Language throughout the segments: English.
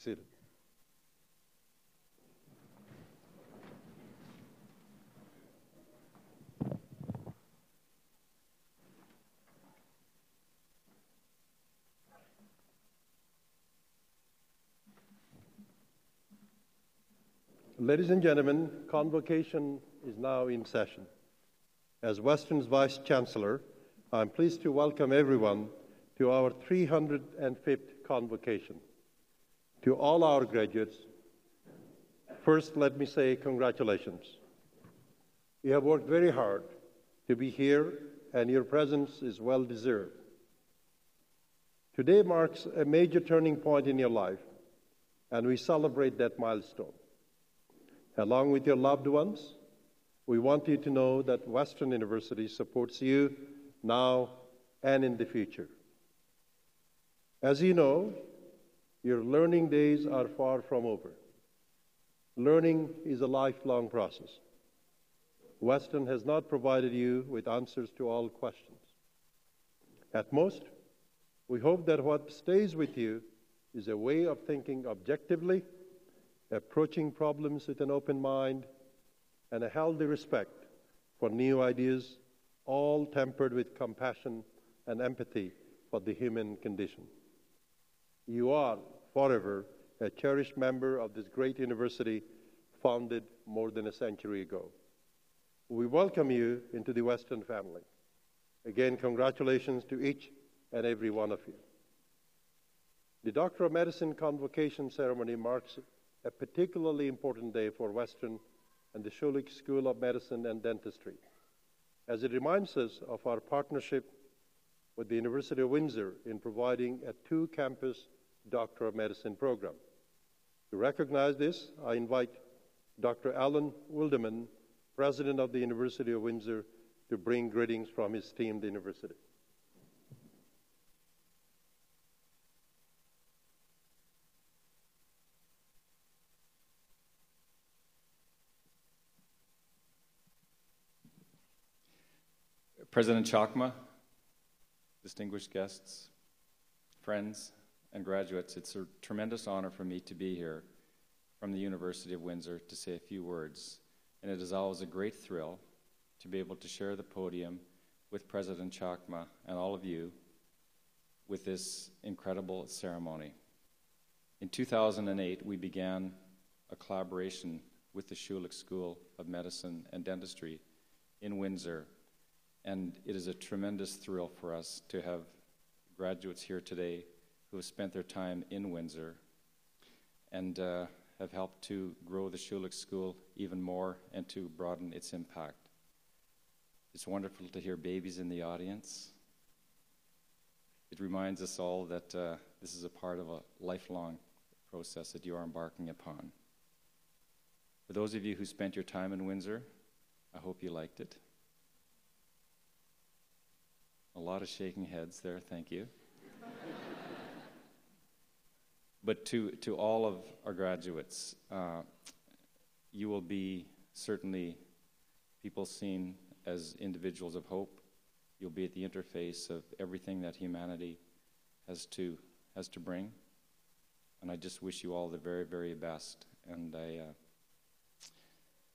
Seated. Ladies and gentlemen, Convocation is now in session. As Western's Vice Chancellor, I'm pleased to welcome everyone to our 305th Convocation. To all our graduates, first let me say congratulations. You have worked very hard to be here, and your presence is well deserved. Today marks a major turning point in your life, and we celebrate that milestone. Along with your loved ones, we want you to know that Western University supports you now and in the future. As you know, your learning days are far from over. Learning is a lifelong process. Western has not provided you with answers to all questions. At most, we hope that what stays with you is a way of thinking objectively, approaching problems with an open mind, and a healthy respect for new ideas, all tempered with compassion and empathy for the human condition. You are forever a cherished member of this great university founded more than a century ago. We welcome you into the Western family. Again, congratulations to each and every one of you. The Doctor of Medicine Convocation ceremony marks a particularly important day for Western and the Schulich School of Medicine and Dentistry, as it reminds us of our partnership with the University of Windsor in providing a two-campus Doctor of Medicine program. To recognize this, I invite Dr. Alan Wilderman, President of the University of Windsor, to bring greetings from his esteemed university. President Chakma, distinguished guests, friends, and graduates, it's a tremendous honor for me to be here from the University of Windsor to say a few words, and it is always a great thrill to be able to share the podium with President Chakma and all of you with this incredible ceremony. In 2008, we began a collaboration with the Schulich School of Medicine and Dentistry in Windsor. And it is a tremendous thrill for us to have graduates here today who have spent their time in Windsor and have helped to grow the Schulich School even more and to broaden its impact. It's wonderful to hear babies in the audience. It reminds us all that this is a part of a lifelong process that you are embarking upon. For those of you who spent your time in Windsor, I hope you liked it. A lot of shaking heads there, thank you. But to all of our graduates, you will be certainly people seen as individuals of hope. You'll be at the interface of everything that humanity has to bring. And I just wish you all the very, very best. And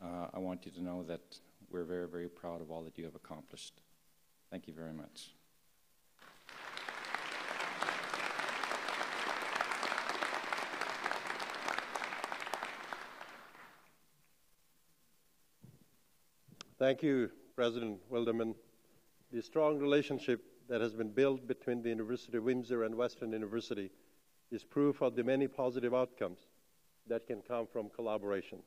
I want you to know that we're very, very proud of all that you have accomplished. Thank you very much. Thank you, President Wilderman. The strong relationship that has been built between the University of Windsor and Western University is proof of the many positive outcomes that can come from collaboration.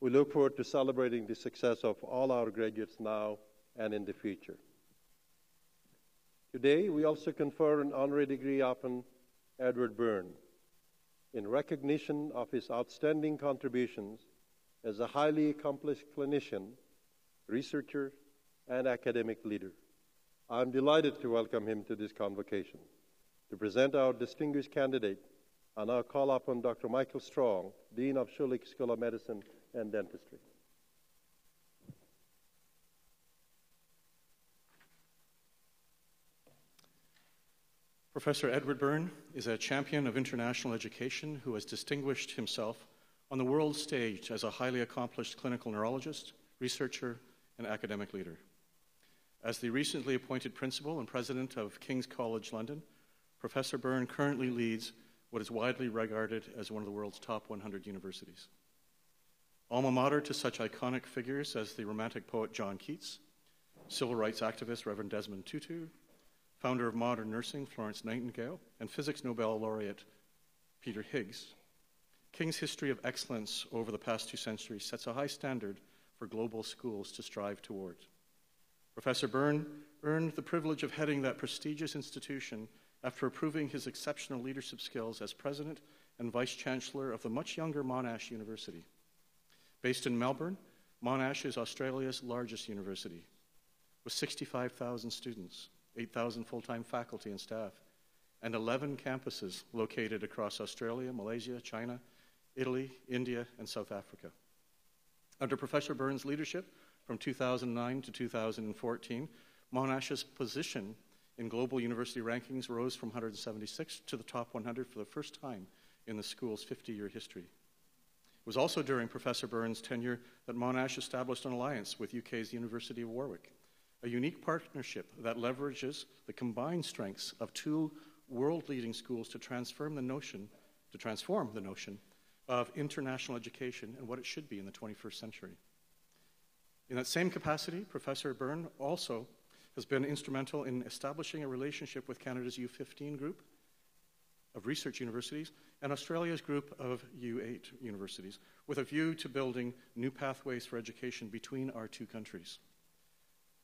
We look forward to celebrating the success of all our graduates now and in the future. Today, we also confer an honorary degree upon Edward Byrne in recognition of his outstanding contributions as a highly accomplished clinician, researcher, and academic leader. I'm delighted to welcome him to this convocation. To present our distinguished candidate, I now call upon Dr. Michael Strong, Dean of Schulich School of Medicine and Dentistry. Professor Edward Byrne is a champion of international education who has distinguished himself on the world stage as a highly accomplished clinical neurologist, researcher, and academic leader. As the recently appointed principal and president of King's College London, Professor Byrne currently leads what is widely regarded as one of the world's top 100 universities. Alma mater to such iconic figures as the Romantic poet John Keats, civil rights activist Reverend Desmond Tutu, founder of modern nursing Florence Nightingale, and physics Nobel laureate Peter Higgs, King's history of excellence over the past 2 centuries sets a high standard for global schools to strive toward. Professor Byrne earned the privilege of heading that prestigious institution after proving his exceptional leadership skills as president and vice-chancellor of the much younger Monash University. Based in Melbourne, Monash is Australia's largest university, with 65,000 students, 8,000 full-time faculty and staff, and 11 campuses located across Australia, Malaysia, China, Italy, India, and South Africa. Under Professor Byrne's leadership from 2009 to 2014, Monash's position in global university rankings rose from 176 to the top 100 for the first time in the school's 50-year history. It was also during Professor Byrne's tenure that Monash established an alliance with UK's University of Warwick, a unique partnership that leverages the combined strengths of 2 world-leading schools to transform the notion of international education and what it should be in the 21st century. In that same capacity, Professor Byrne also has been instrumental in establishing a relationship with Canada's U15 group of research universities and Australia's group of U8 universities, with a view to building new pathways for education between our 2 countries.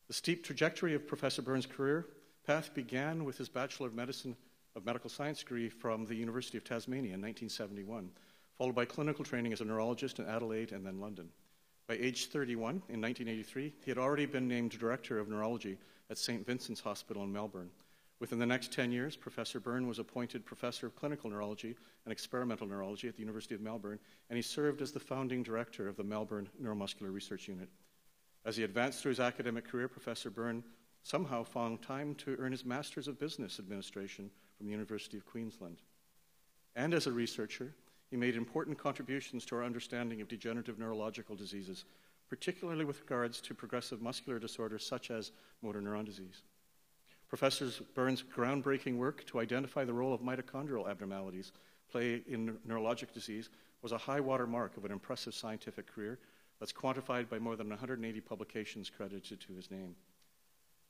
The steep trajectory of Professor Byrne's career path began with his Bachelor of Medical Science degree from the University of Tasmania in 1971, followed by clinical training as a neurologist in Adelaide and then London. By age 31, in 1983, he had already been named Director of Neurology at St. Vincent's Hospital in Melbourne. Within the next 10 years, Professor Byrne was appointed Professor of Clinical Neurology and Experimental Neurology at the University of Melbourne, and he served as the founding director of the Melbourne Neuromuscular Research Unit. As he advanced through his academic career, Professor Byrne somehow found time to earn his Master's of Business Administration from the University of Queensland. And as a researcher, he made important contributions to our understanding of degenerative neurological diseases, particularly with regards to progressive muscular disorders such as motor neuron disease. Professor Byrne's groundbreaking work to identify the role of mitochondrial abnormalities play in neurologic disease was a high water mark of an impressive scientific career that's quantified by more than 180 publications credited to his name.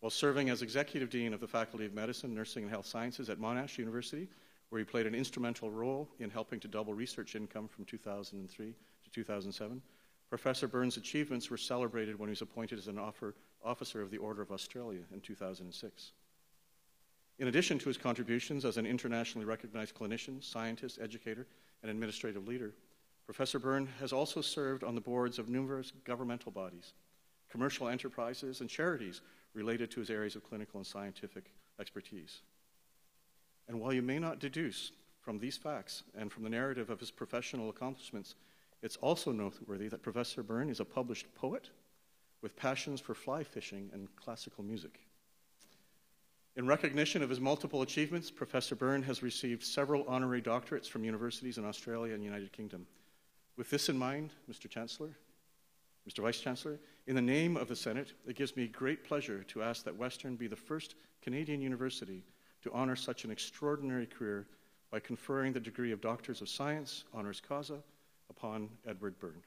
While serving as Executive Dean of the Faculty of Medicine, Nursing and Health Sciences at Monash University, where he played an instrumental role in helping to double research income from 2003 to 2007, Professor Byrne's achievements were celebrated when he was appointed as an officer of the Order of Australia in 2006. In addition to his contributions as an internationally recognized clinician, scientist, educator, and administrative leader, Professor Byrne has also served on the boards of numerous governmental bodies, commercial enterprises, and charities related to his areas of clinical and scientific expertise. And while you may not deduce from these facts and from the narrative of his professional accomplishments, it's also noteworthy that Professor Byrne is a published poet with passions for fly fishing and classical music. In recognition of his multiple achievements, Professor Byrne has received several honorary doctorates from universities in Australia and the United Kingdom. With this in mind, Mr. Vice Chancellor, in the name of the Senate, it gives me great pleasure to ask that Western be the first Canadian university to honor such an extraordinary career by conferring the degree of Doctors of Science, honoris causa, upon Edward Byrne.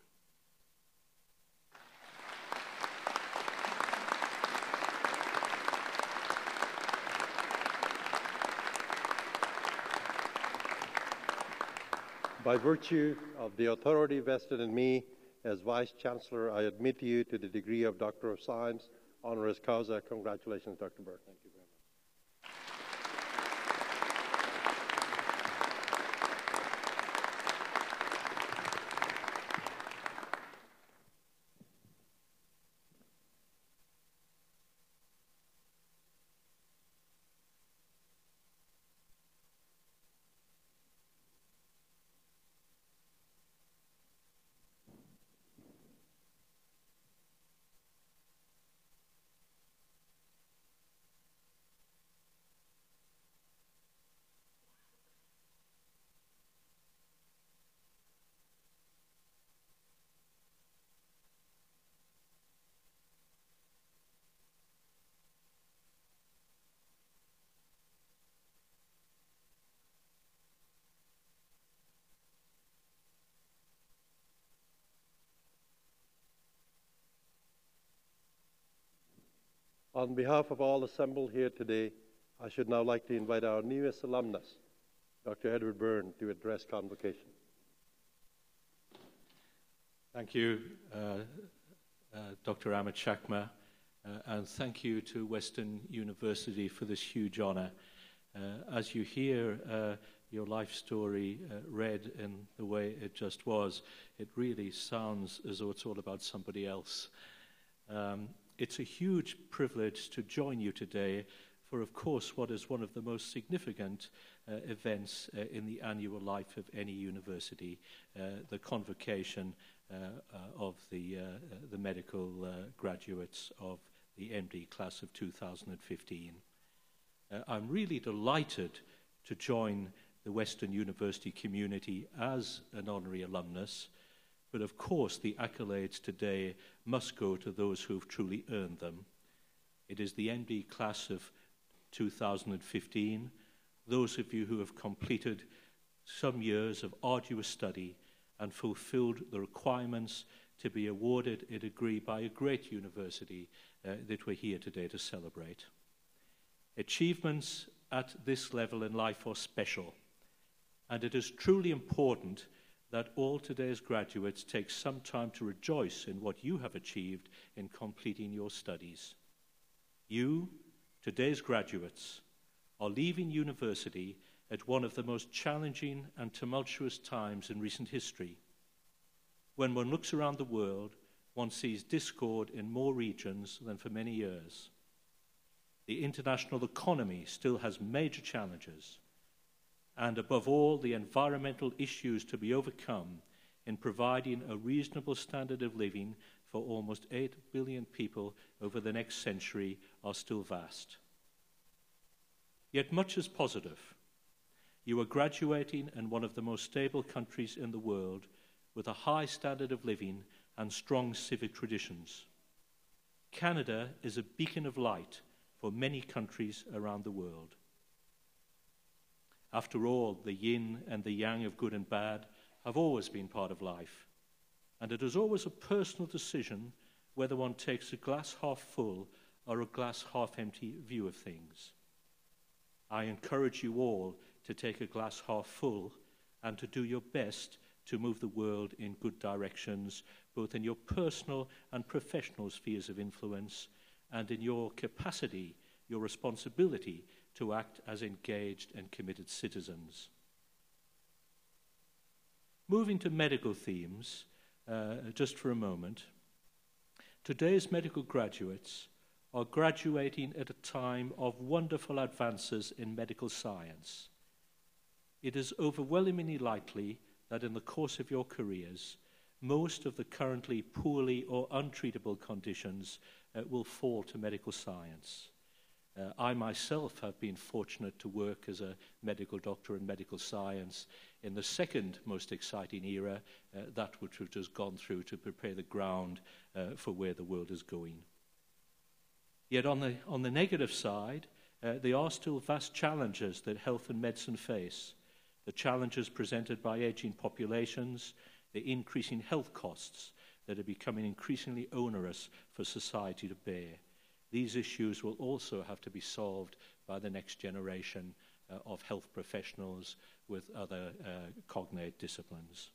By virtue of the authority vested in me as Vice Chancellor, I admit you to the degree of Doctor of Science, honoris causa. Congratulations, Dr. Byrne. Thank you very much. On behalf of all assembled here today, I should now like to invite our newest alumnus, Dr. Edward Byrne, to address Convocation. Thank you, Dr. Amit Shakma, and thank you to Western University for this huge honor. As you hear your life story read in the way it just was, it really sounds as though it's all about somebody else. It's a huge privilege to join you today for, of course, what is one of the most significant events in the annual life of any university, the convocation of the medical graduates of the MD class of 2015. I'm really delighted to join the Western University community as an honorary alumnus, but of course the accolades today must go to those who have truly earned them. It is the MD class of 2015, those of you who have completed some years of arduous study and fulfilled the requirements to be awarded a degree by a great university that we're here today to celebrate. Achievements at this level in life are special, and it is truly important that all today's graduates take some time to rejoice in what you have achieved in completing your studies. You, today's graduates, are leaving university at one of the most challenging and tumultuous times in recent history. When one looks around the world, one sees discord in more regions than for many years. The international economy still has major challenges, and above all, the environmental issues to be overcome in providing a reasonable standard of living for almost 8 billion people over the next century are still vast. Yet much is positive. You are graduating in one of the most stable countries in the world with a high standard of living and strong civic traditions. Canada is a beacon of light for many countries around the world. After all, the yin and the yang of good and bad have always been part of life, and it is always a personal decision whether one takes a glass half full or a glass half empty view of things. I encourage you all to take a glass half full and to do your best to move the world in good directions, both in your personal and professional spheres of influence, and in your capacity, your responsibility to act as engaged and committed citizens. Moving to medical themes, just for a moment, today's medical graduates are graduating at a time of wonderful advances in medical science. It is overwhelmingly likely that in the course of your careers, most of the currently poorly or untreatable conditions will fall to medical science. I myself have been fortunate to work as a medical doctor in medical science in the second most exciting era, that which we've just gone through to prepare the ground for where the world is going. Yet on the negative side, there are still vast challenges that health and medicine face. The challenges presented by aging populations, the increasing health costs that are becoming increasingly onerous for society to bear. These issues will also have to be solved by the next generation of health professionals with other cognate disciplines.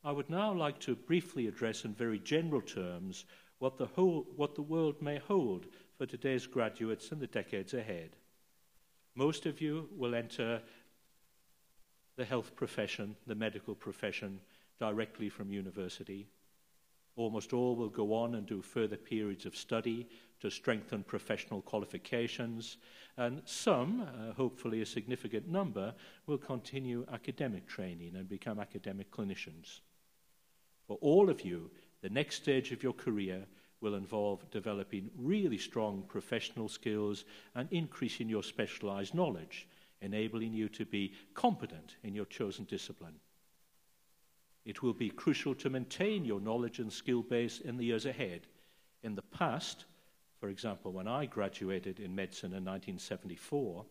I would now like to briefly address in very general terms what the world may hold for today's graduates in the decades ahead. Most of you will enter the health profession, the medical profession, directly from university. Almost all will go on and do further periods of study to strengthen professional qualifications, and some, hopefully a significant number, will continue academic training and become academic clinicians. For all of you, the next stage of your career will involve developing really strong professional skills and increasing your specialized knowledge, enabling you to be competent in your chosen discipline. It will be crucial to maintain your knowledge and skill base in the years ahead. In the past, for example, when I graduated in medicine in 1974,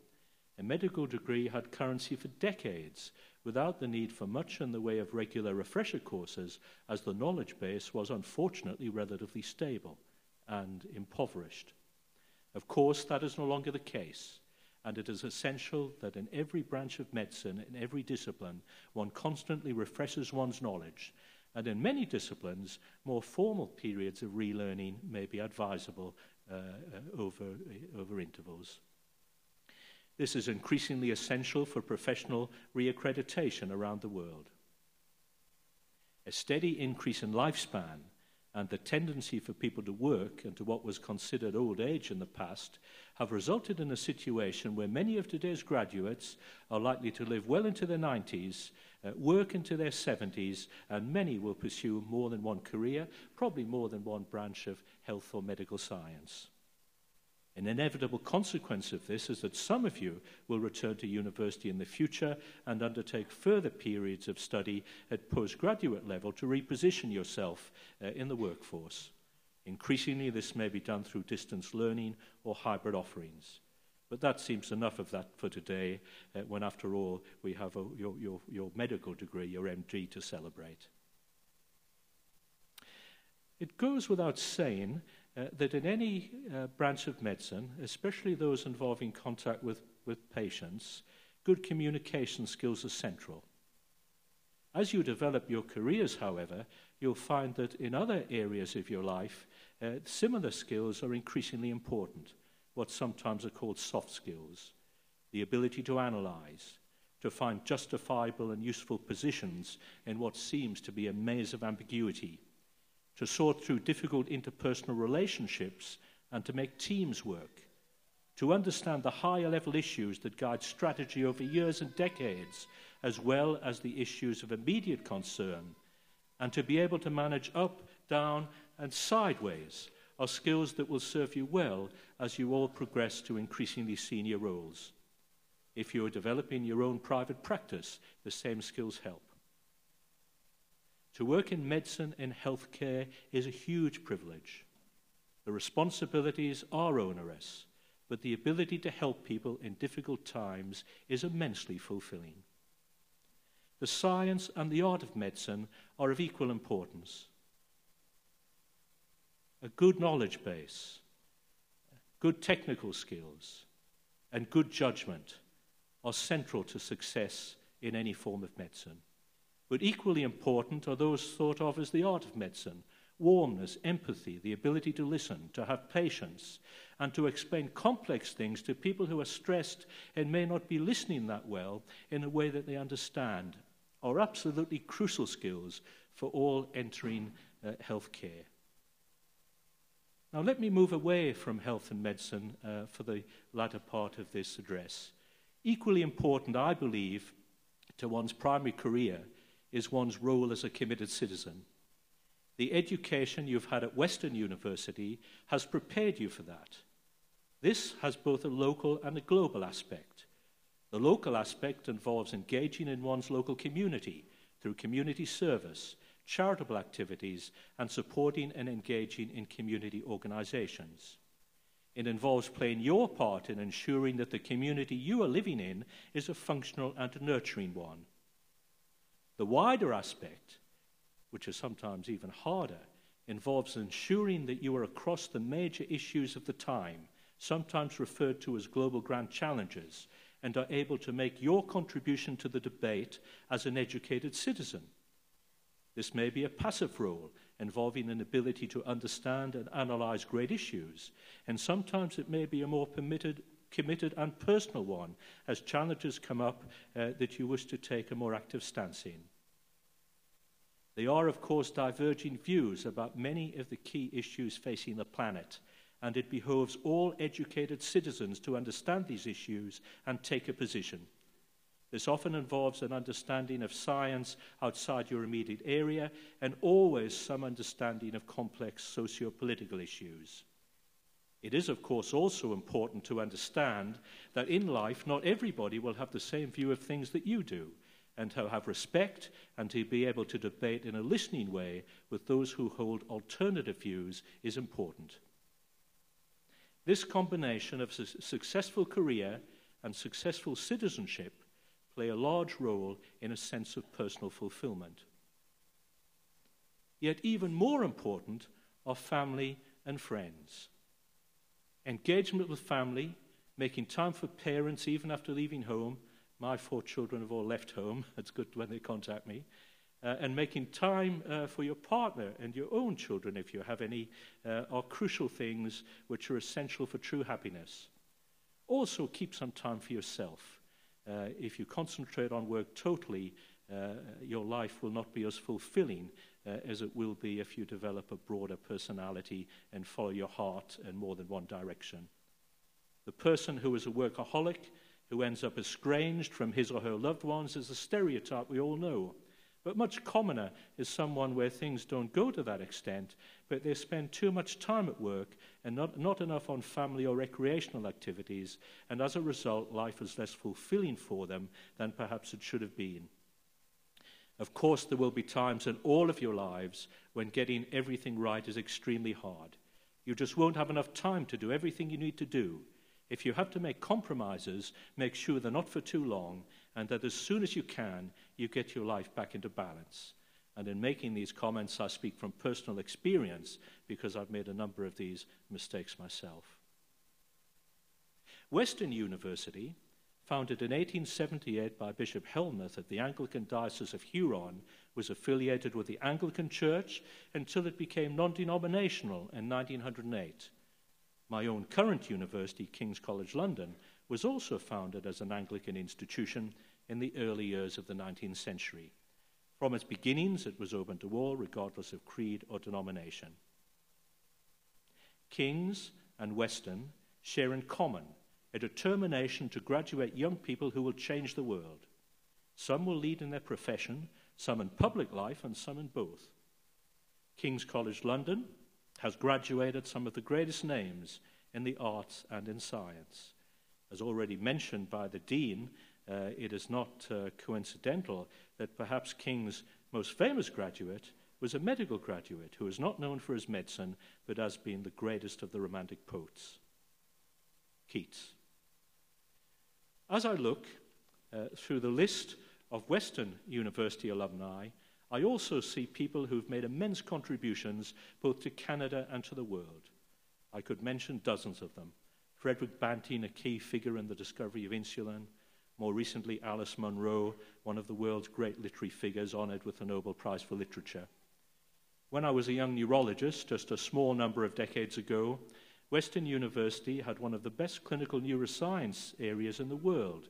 a medical degree had currency for decades without the need for much in the way of regular refresher courses, as the knowledge base was unfortunately relatively stable. and impoverished. Of course, that is no longer the case, and it is essential that in every branch of medicine, in every discipline, one constantly refreshes one's knowledge, and in many disciplines, more formal periods of relearning may be advisable over intervals. This is increasingly essential for professional reaccreditation around the world. A steady increase in lifespan and the tendency for people to work into what was considered old age in the past have resulted in a situation where many of today's graduates are likely to live well into their 90s, work into their 70s, and many will pursue more than one career, probably more than one branch of health or medical science. An inevitable consequence of this is that some of you will return to university in the future and undertake further periods of study at postgraduate level to reposition yourself in the workforce. Increasingly, this may be done through distance learning or hybrid offerings. But that seems enough of that for today, when after all, we have your medical degree, your MD, to celebrate. It goes without saying that in any branch of medicine, especially those involving contact with patients, good communication skills are central. As you develop your careers, however, you'll find that in other areas of your life, similar skills are increasingly important, what sometimes are called soft skills. The ability to analyze, to find justifiable and useful positions in what seems to be a maze of ambiguity, to sort through difficult interpersonal relationships and to make teams work, to understand the higher-level issues that guide strategy over years and decades, as well as the issues of immediate concern, and to be able to manage up, down, and sideways are skills that will serve you well as you all progress to increasingly senior roles. If you're developing your own private practice, the same skills help. To work in medicine and healthcare is a huge privilege. The responsibilities are onerous, but the ability to help people in difficult times is immensely fulfilling. The science and the art of medicine are of equal importance. A good knowledge base, good technical skills, and good judgment are central to success in any form of medicine. But equally important are those thought of as the art of medicine: warmness, empathy, the ability to listen, to have patience, and to explain complex things to people who are stressed and may not be listening that well in a way that they understand, are absolutely crucial skills for all entering healthcare. Now let me move away from health and medicine for the latter part of this address. Equally important, I believe, to one's primary career is one's role as a committed citizen. The education you've had at Western University has prepared you for that. This has both a local and a global aspect. The local aspect involves engaging in one's local community through community service, charitable activities, and supporting and engaging in community organizations. It involves playing your part in ensuring that the community you are living in is a functional and nurturing one. The wider aspect, which is sometimes even harder, involves ensuring that you are across the major issues of the time, sometimes referred to as global grand challenges, and are able to make your contribution to the debate as an educated citizen. This may be a passive role, involving an ability to understand and analyze great issues, and sometimes it may be a more committed and personal one as challenges come up that you wish to take a more active stance in. There are, of course, diverging views about many of the key issues facing the planet, and it behoves all educated citizens to understand these issues and take a position. This often involves an understanding of science outside your immediate area and always some understanding of complex socio-political issues. It is, of course, also important to understand that in life not everybody will have the same view of things that you do, and to have respect and to be able to debate in a listening way with those who hold alternative views is important. This combination of successful career and successful citizenship play a large role in a sense of personal fulfillment. Yet even more important are family and friends. Engagement with family, making time for parents even after leaving home. My 4 children have all left home. It's good when they contact me. And making time for your partner and your own children, if you have any, are crucial things which are essential for true happiness. Also, keep some time for yourself. If you concentrate on work totally, your life will not be as fulfilling as it will be if you develop a broader personality and follow your heart in more than one direction. The person who is a workaholic, who ends up estranged from his or her loved ones, is a stereotype we all know. But much commoner is someone where things don't go to that extent, but they spend too much time at work and not enough on family or recreational activities, and as a result, life is less fulfilling for them than perhaps it should have been. Of course, there will be times in all of your lives when getting everything right is extremely hard. You just won't have enough time to do everything you need to do. If you have to make compromises, make sure they're not for too long, and that as soon as you can, you get your life back into balance. And in making these comments, I speak from personal experience because I've made a number of these mistakes myself. Western University, founded in 1878 by Bishop Helmuth at the Anglican Diocese of Huron, was affiliated with the Anglican Church until it became non-denominational in 1908. My own current university, King's College London, was also founded as an Anglican institution in the early years of the 19th century. From its beginnings, it was open to all, regardless of creed or denomination. King's and Western share in common a determination to graduate young people who will change the world. Some will lead in their profession, some in public life, and some in both. King's College London has graduated some of the greatest names in the arts and in science. As already mentioned by the Dean, it is not coincidental that perhaps King's most famous graduate was a medical graduate who is not known for his medicine, but has been the greatest of the Romantic poets, Keats. As I look through the list of Western University alumni, I also see people who've made immense contributions both to Canada and to the world. I could mention dozens of them. Frederick Banting, a key figure in the discovery of insulin. More recently, Alice Munro, one of the world's great literary figures, honored with the Nobel Prize for Literature. When I was a young neurologist, just a small number of decades ago, Western University had one of the best clinical neuroscience areas in the world.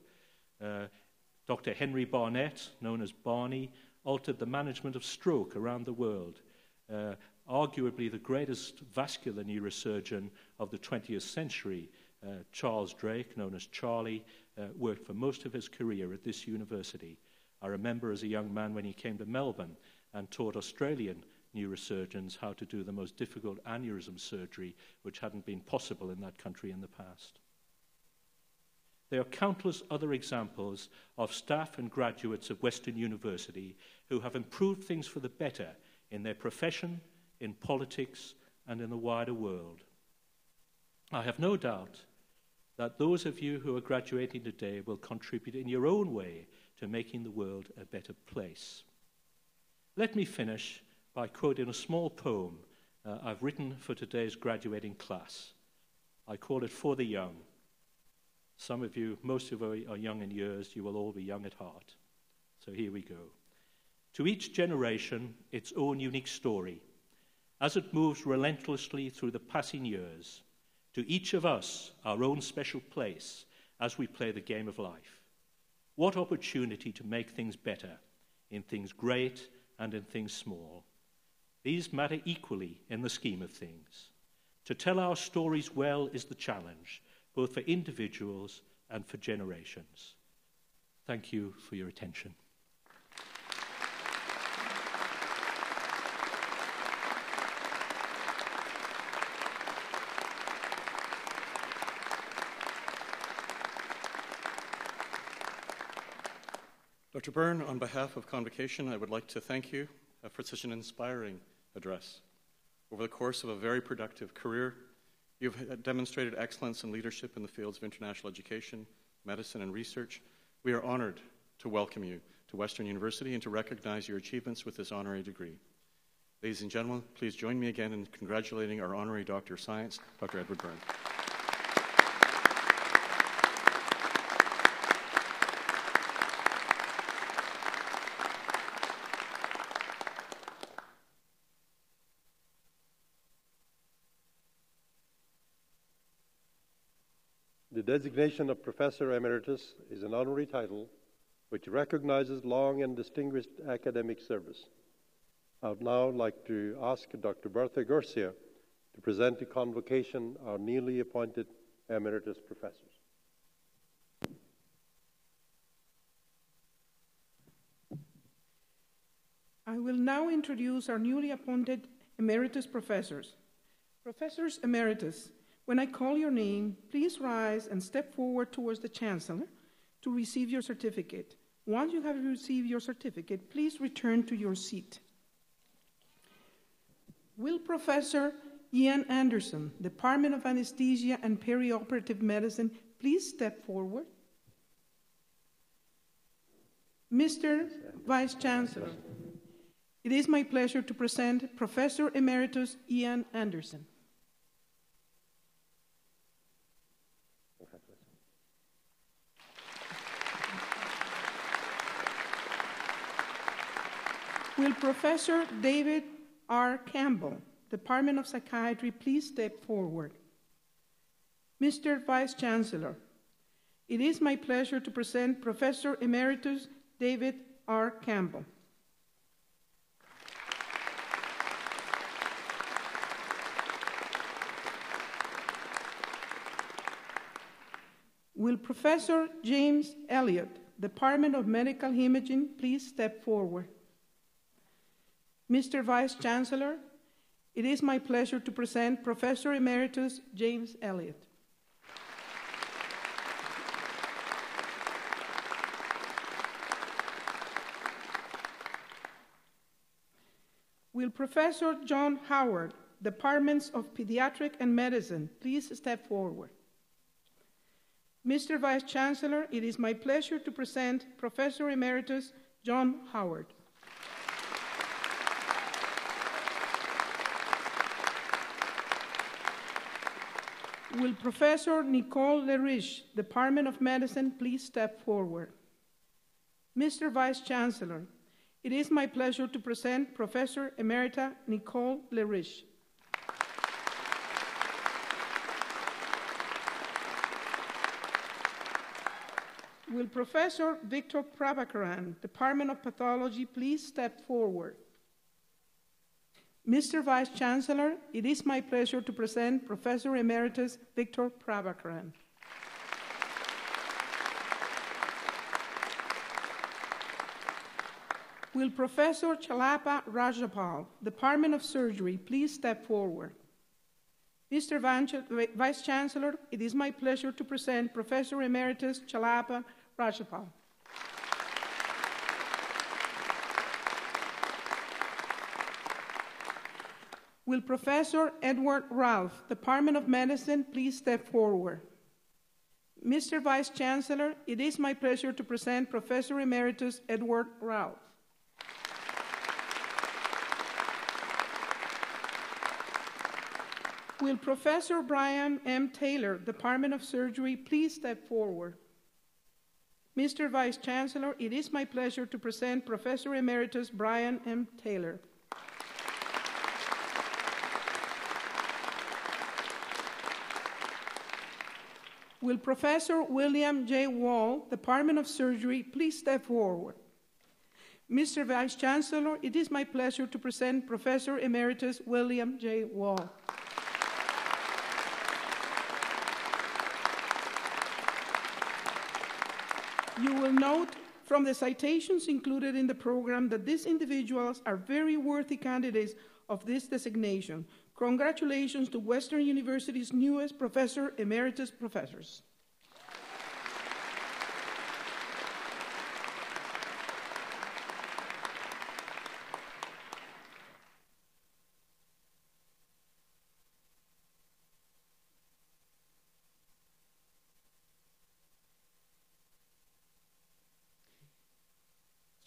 Dr. Henry Barnett, known as Barney, altered the management of stroke around the world. Arguably the greatest vascular neurosurgeon of the 20th century, Charles Drake, known as Charlie, worked for most of his career at this university. I remember as a young man when he came to Melbourne and taught Australian neurosurgeons how to do the most difficult aneurysm surgery, which hadn't been possible in that country in the past. There are countless other examples of staff and graduates of Western University who have improved things for the better in their profession, in politics, and in the wider world. I have no doubt that those of you who are graduating today will contribute in your own way to making the world a better place. Let me finish by quoting a small poem I've written for today's graduating class. I call it For the Young. Some of you, most of you are young in years, you will all be young at heart. So here we go. To each generation, its own unique story, as it moves relentlessly through the passing years. To each of us, our own special place as we play the game of life. What opportunity to make things better, in things great and in things small. These matter equally in the scheme of things. To tell our stories well is the challenge, both for individuals and for generations. Thank you for your attention. Dr. Byrne, on behalf of Convocation, I would like to thank you for such an inspiring address. Over the course of a very productive career, you've demonstrated excellence and leadership in the fields of international education, medicine, and research. We are honored to welcome you to Western University and to recognize your achievements with this honorary degree. Ladies and gentlemen, please join me again in congratulating our Honorary Doctor of Science, Dr. Edward Byrne. The designation of Professor Emeritus is an honorary title which recognizes long and distinguished academic service. I would now like to ask Dr. Bertha Garcia to present to Convocation our newly appointed Emeritus professors. I will now introduce our newly appointed Emeritus professors. Professors Emeritus, when I call your name, please rise and step forward towards the Chancellor to receive your certificate. Once you have received your certificate, please return to your seat. Will Professor Ian Anderson, Department of Anesthesia and Perioperative Medicine, please step forward? Mr. Vice Chancellor, it is my pleasure to present Professor Emeritus Ian Anderson. Will Professor David R. Campbell, Department of Psychiatry, please step forward? Mr. Vice Chancellor, it is my pleasure to present Professor Emeritus David R. Campbell. Will Professor James Elliott, Department of Medical Imaging, please step forward? Mr. Vice Chancellor, it is my pleasure to present Professor Emeritus James Elliott. Will Professor John Howard, Departments of Pediatric and Medicine, please step forward? Mr. Vice Chancellor, it is my pleasure to present Professor Emeritus John Howard. Will Professor Nicole Lerich, Department of Medicine, please step forward? Mr. Vice Chancellor, it is my pleasure to present Professor Emerita Nicole Lerich. Will Professor Victor Prabhakaran, Department of Pathology, please step forward? Mr. Vice Chancellor, it is my pleasure to present Professor Emeritus Victor Prabhakaran. Will Professor Chalapa Rajapal, Department of Surgery, please step forward? Mr. Vice Chancellor, it is my pleasure to present Professor Emeritus Chalapa Rajapal. Will Professor Edward Ralph, Department of Medicine, please step forward? Mr. Vice Chancellor, it is my pleasure to present Professor Emeritus Edward Ralph. Will Professor Brian M. Taylor, Department of Surgery, please step forward? Mr. Vice Chancellor, it is my pleasure to present Professor Emeritus Brian M. Taylor. Will Professor William J. Wall, Department of Surgery, please step forward? Mr. Vice Chancellor, it is my pleasure to present Professor Emeritus William J. Wall. You will note from the citations included in the program that these individuals are very worthy candidates of this designation. Congratulations to Western University's newest Professor Emeritus professors.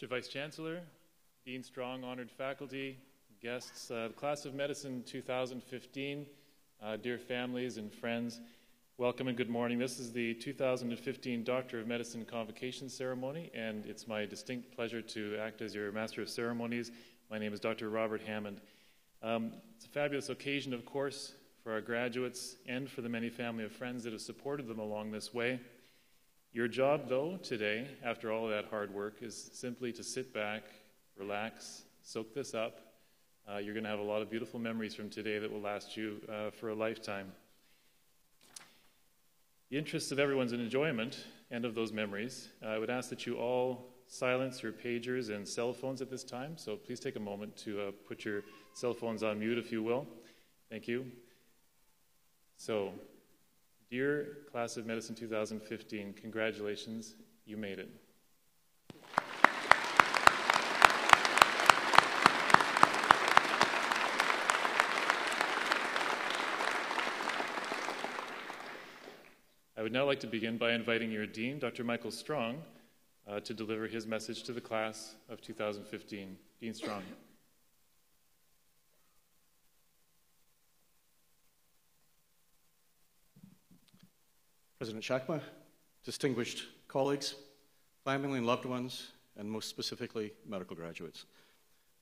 Mr. Vice Chancellor, Dean Strong, honored faculty, guests, Class of Medicine 2015, dear families and friends, welcome and good morning. This is the 2015 Doctor of Medicine Convocation ceremony, and it's my distinct pleasure to act as your Master of Ceremonies. My name is Dr. Robert Hammond. It's a fabulous occasion, of course, for our graduates and for the many family and friends that have supported them along this way. Your job, though, today, after all of that hard work, is simply to sit back, relax, soak this up. You're going to have a lot of beautiful memories from today that will last you for a lifetime. The interests of everyone's enjoyment and of those memories, I would ask that you all silence your pagers and cell phones at this time. So please take a moment to put your cell phones on mute, if you will. Thank you. So, dear Class of Medicine 2015, congratulations, you made it. I would now like to begin by inviting your Dean, Dr. Michael Strong, to deliver his message to the class of 2015. Dean Strong. President Chakma, distinguished colleagues, family and loved ones, and most specifically, medical graduates.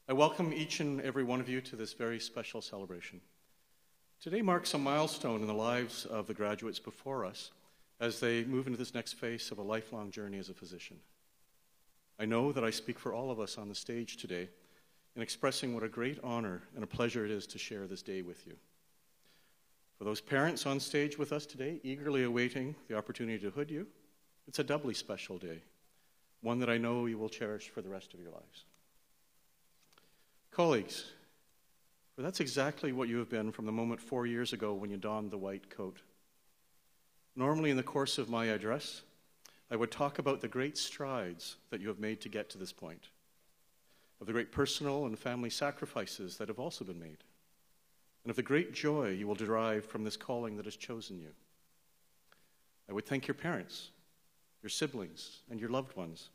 I welcome each and every one of you to this very special celebration. Today marks a milestone in the lives of the graduates before us as they move into this next phase of a lifelong journey as a physician. I know that I speak for all of us on the stage today in expressing what a great honor and a pleasure it is to share this day with you. For those parents on stage with us today, eagerly awaiting the opportunity to hood you, it's a doubly special day, one that I know you will cherish for the rest of your lives. Colleagues, for that's exactly what you have been from the moment 4 years ago when you donned the white coat. Normally in the course of my address, I would talk about the great strides that you have made to get to this point, of the great personal and family sacrifices that have also been made, and of the great joy you will derive from this calling that has chosen you. I would thank your parents, your siblings, and your loved ones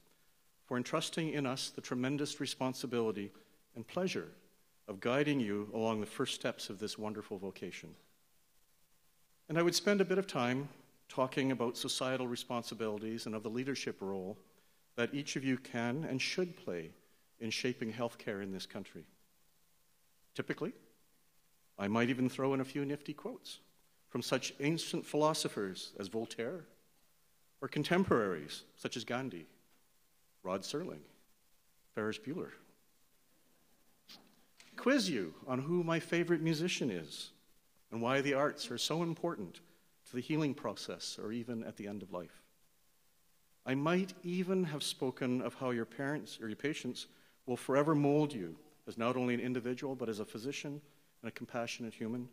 for entrusting in us the tremendous responsibility and pleasure of guiding you along the first steps of this wonderful vocation. And I would spend a bit of time talking about societal responsibilities and of the leadership role that each of you can and should play in shaping healthcare in this country. Typically, I might even throw in a few nifty quotes from such ancient philosophers as Voltaire, or contemporaries such as Gandhi, Rod Serling, Ferris Bueller. Quiz you on who my favorite musician is and why the arts are so important to the healing process or even at the end of life. I might even have spoken of how your parents or your patients will forever mold you as not only an individual but as a physician and a compassionate human.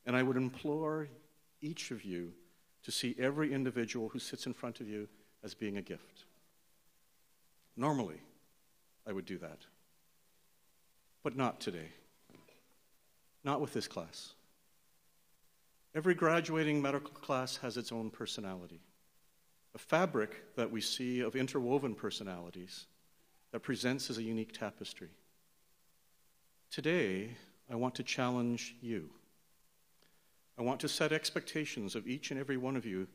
And I would implore each of you to see every individual who sits in front of you as being a gift. Normally, I would do that. But not today. Not with this class. Every graduating medical class has its own personality, a fabric that we see of interwoven personalities that presents as a unique tapestry. Today, I want to challenge you. I want to set expectations of each and every one of you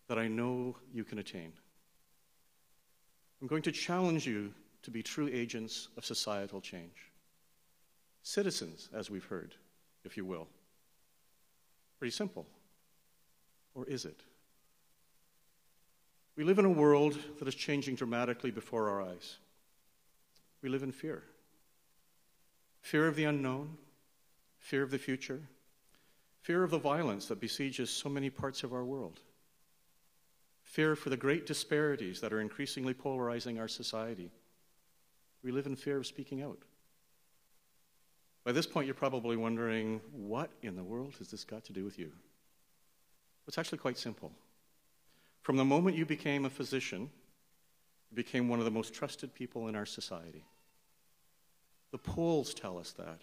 that I know you can attain. I'm going to challenge you to be true agents of societal change. Citizens, as we've heard, if you will. Pretty simple. Or is it? We live in a world that is changing dramatically before our eyes. We live in fear. Fear of the unknown, fear of the future, fear of the violence that besieges so many parts of our world, fear for the great disparities that are increasingly polarizing our society. We live in fear of speaking out. By this point, you're probably wondering, what in the world has this got to do with you? It's actually quite simple. From the moment you became a physician, you became one of the most trusted people in our society. The polls tell us that.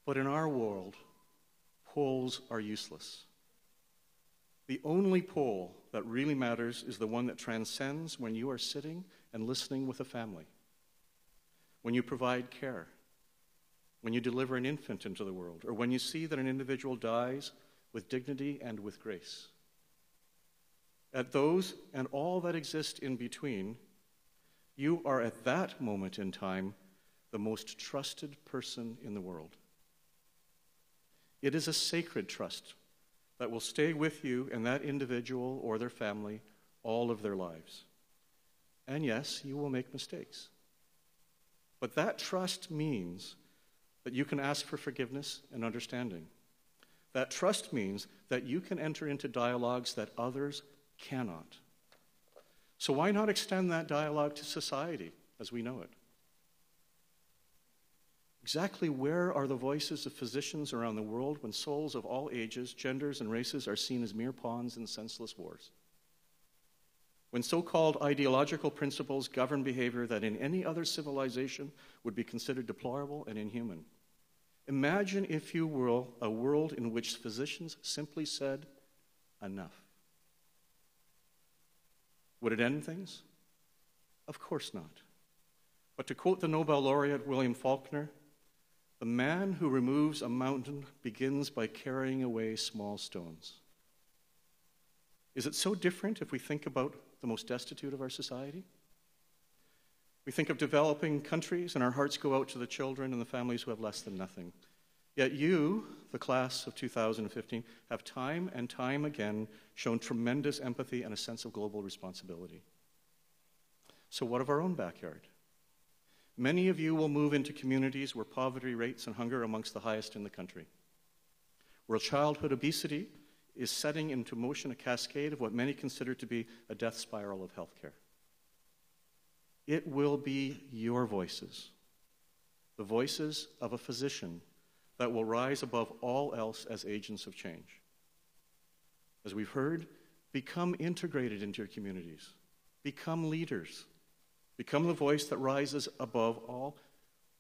But in our world, polls are useless. The only poll that really matters is the one that transcends when you are sitting and listening with a family, when you provide care, when you deliver an infant into the world, or when you see that an individual dies with dignity and with grace. At those and all that exist in between, you are at that moment in time the most trusted person in the world. It is a sacred trust that will stay with you and that individual or their family all of their lives. And yes, you will make mistakes. But that trust means that you can ask for forgiveness and understanding. That trust means that you can enter into dialogues that others cannot. So why not extend that dialogue to society as we know it? Exactly where are the voices of physicians around the world when souls of all ages, genders, and races are seen as mere pawns in senseless wars? When so-called ideological principles govern behavior that in any other civilization would be considered deplorable and inhuman? Imagine, if you will, a world in which physicians simply said, enough. Would it end things? Of course not. But to quote the Nobel laureate William Faulkner, the man who removes a mountain begins by carrying away small stones. Is it so different if we think about the most destitute of our society? We think of developing countries, and our hearts go out to the children and the families who have less than nothing. Yet you, the class of 2015, have time and time again shown tremendous empathy and a sense of global responsibility. So what of our own backyard? Many of you will move into communities where poverty rates and hunger are amongst the highest in the country, where childhood obesity is setting into motion a cascade of what many consider to be a death spiral of healthcare. It will be your voices, the voices of a physician, that will rise above all else as agents of change. As we've heard, become integrated into your communities. Become leaders. Become the voice that rises above all.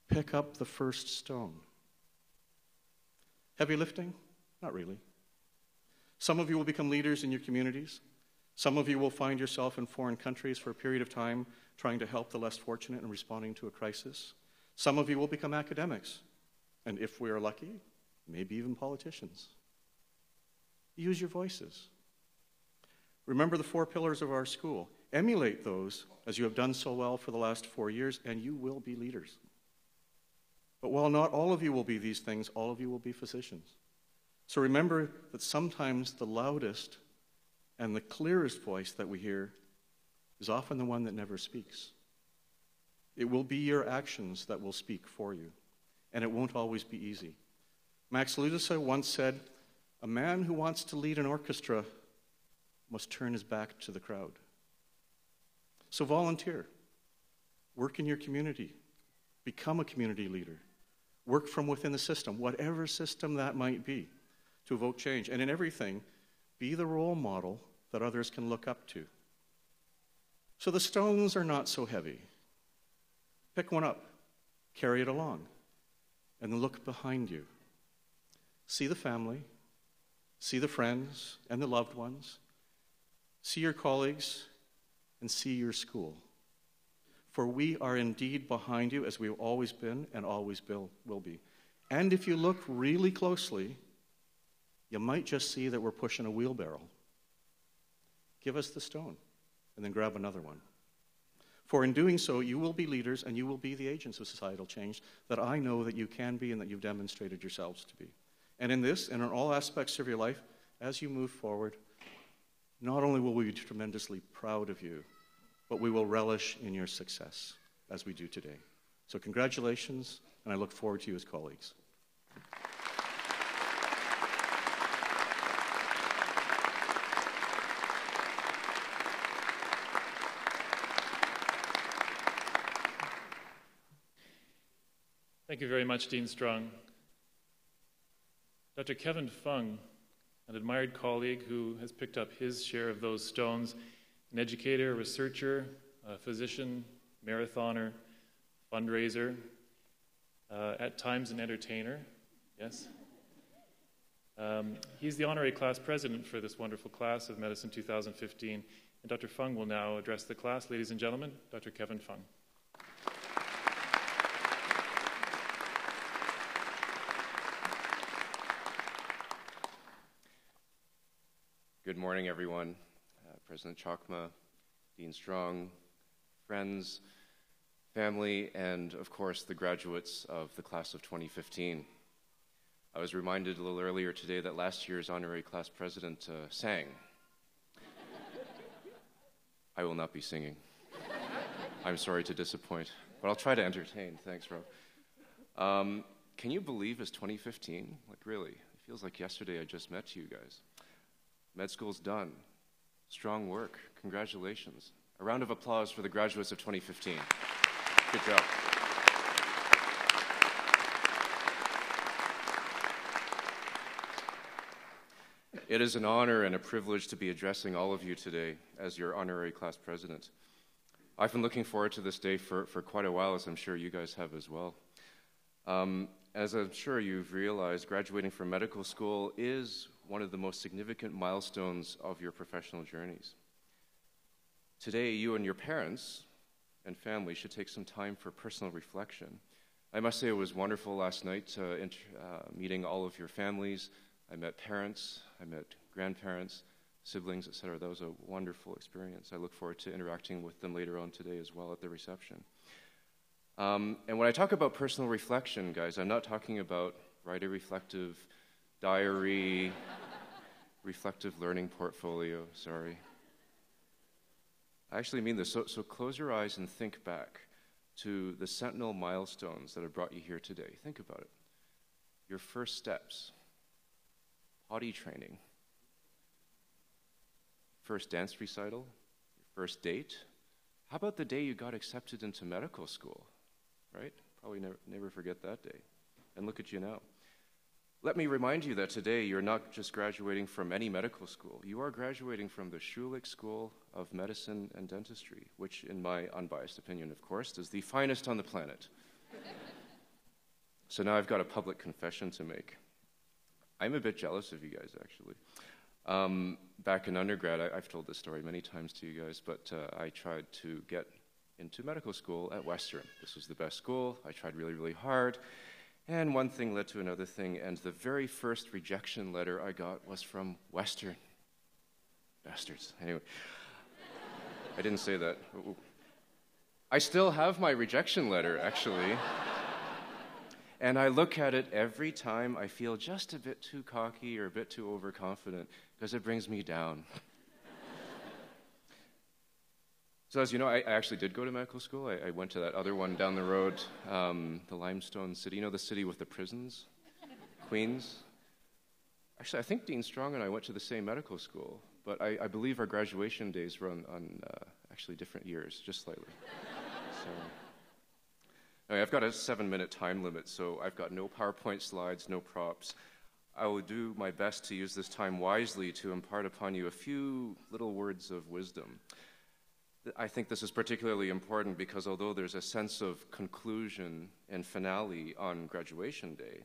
Pick up the first stone. Heavy lifting? Not really. Some of you will become leaders in your communities. Some of you will find yourself in foreign countries for a period of time trying to help the less fortunate and responding to a crisis. Some of you will become academics. And if we are lucky, maybe even politicians. Use your voices. Remember the 4 pillars of our school. Emulate those as you have done so well for the last 4 years, and you will be leaders. But while not all of you will be these things, all of you will be physicians. So remember that sometimes the loudest and the clearest voice that we hear is often the one that never speaks. It will be your actions that will speak for you, and it won't always be easy. Max Ludwig once said, "A man who wants to lead an orchestra must turn his back to the crowd." So volunteer. Work in your community. Become a community leader. Work from within the system, whatever system that might be, to evoke change. And in everything, be the role model that others can look up to. So the stones are not so heavy. Pick one up, carry it along, and then look behind you. See the family, see the friends and the loved ones, see your colleagues, and see your school. For we are indeed behind you, as we've always been and always will be. And if you look really closely, you might just see that we're pushing a wheelbarrow. Give us the stone, and then grab another one. For in doing so, you will be leaders, and you will be the agents of societal change that I know that you can be and that you've demonstrated yourselves to be. And in this, and in all aspects of your life, as you move forward, not only will we be tremendously proud of you, but we will relish in your success, as we do today. So congratulations, and I look forward to you as colleagues. Thank you very much, Dean Strong. Dr. Kevin Fung, an admired colleague who has picked up his share of those stones, an educator, researcher, a physician, marathoner, fundraiser, at times an entertainer, yes? He's the honorary class president for this wonderful class of Medicine 2015, and Dr. Fung will now address the class. Ladies and gentlemen, Dr. Kevin Fung. Good morning, everyone. President Chokma, Dean Strong, friends, family, and of course the graduates of the class of 2015. I was reminded a little earlier today that last year's honorary class president sang. I will not be singing. I'm sorry to disappoint, but I'll try to entertain. Thanks, Rob. Can you believe it's 2015? Like, really? It feels like yesterday I just met you guys. Med school's done. Strong work. Congratulations. A round of applause for the graduates of 2015. Good job. It is an honor and a privilege to be addressing all of you today as your honorary class president. I've been looking forward to this day for quite a while, as I'm sure you guys have as well. As I'm sure you've realized, graduating from medical school is one of the most significant milestones of your professional journeys. Today, you and your parents and family should take some time for personal reflection. I must say it was wonderful last night meeting all of your families. I met parents, I met grandparents, siblings, etc. That was a wonderful experience. I look forward to interacting with them later on today as well at the reception. And when I talk about personal reflection, guys, I'm not talking about write a reflective diary, reflective learning portfolio, sorry. I actually mean this. So close your eyes and think back to the sentinel milestones that have brought you here today. Think about it. Your first steps, potty training, first dance recital, your first date. How about the day you got accepted into medical school, right? Probably never forget that day. And look at you now. Let me remind you that today you're not just graduating from any medical school. You are graduating from the Schulich School of Medicine and Dentistry, which, in my unbiased opinion, of course, is the finest on the planet. So now I've got a public confession to make. I'm a bit jealous of you guys, actually. Back in undergrad, I've told this story many times to you guys, but I tried to get into medical school at Western. This was the best school. I tried really, really hard. And one thing led to another thing, and the very first rejection letter I got was from Western. Bastards. Anyway, I didn't say that. Ooh. I still have my rejection letter, actually. And I look at it every time I feel just a bit too cocky or a bit too overconfident, because it brings me down. So as you know, I actually did go to medical school. I went to that other one down the road, the Limestone City. You know the city with the prisons? Queens? Actually, I think Dean Strong and I went to the same medical school, but I believe our graduation days were on actually different years, just slightly. So, anyway, I've got a 7-minute time limit, so I've got no PowerPoint slides, no props. I will do my best to use this time wisely to impart upon you a few little words of wisdom. I think this is particularly important because although there's a sense of conclusion and finale on graduation day,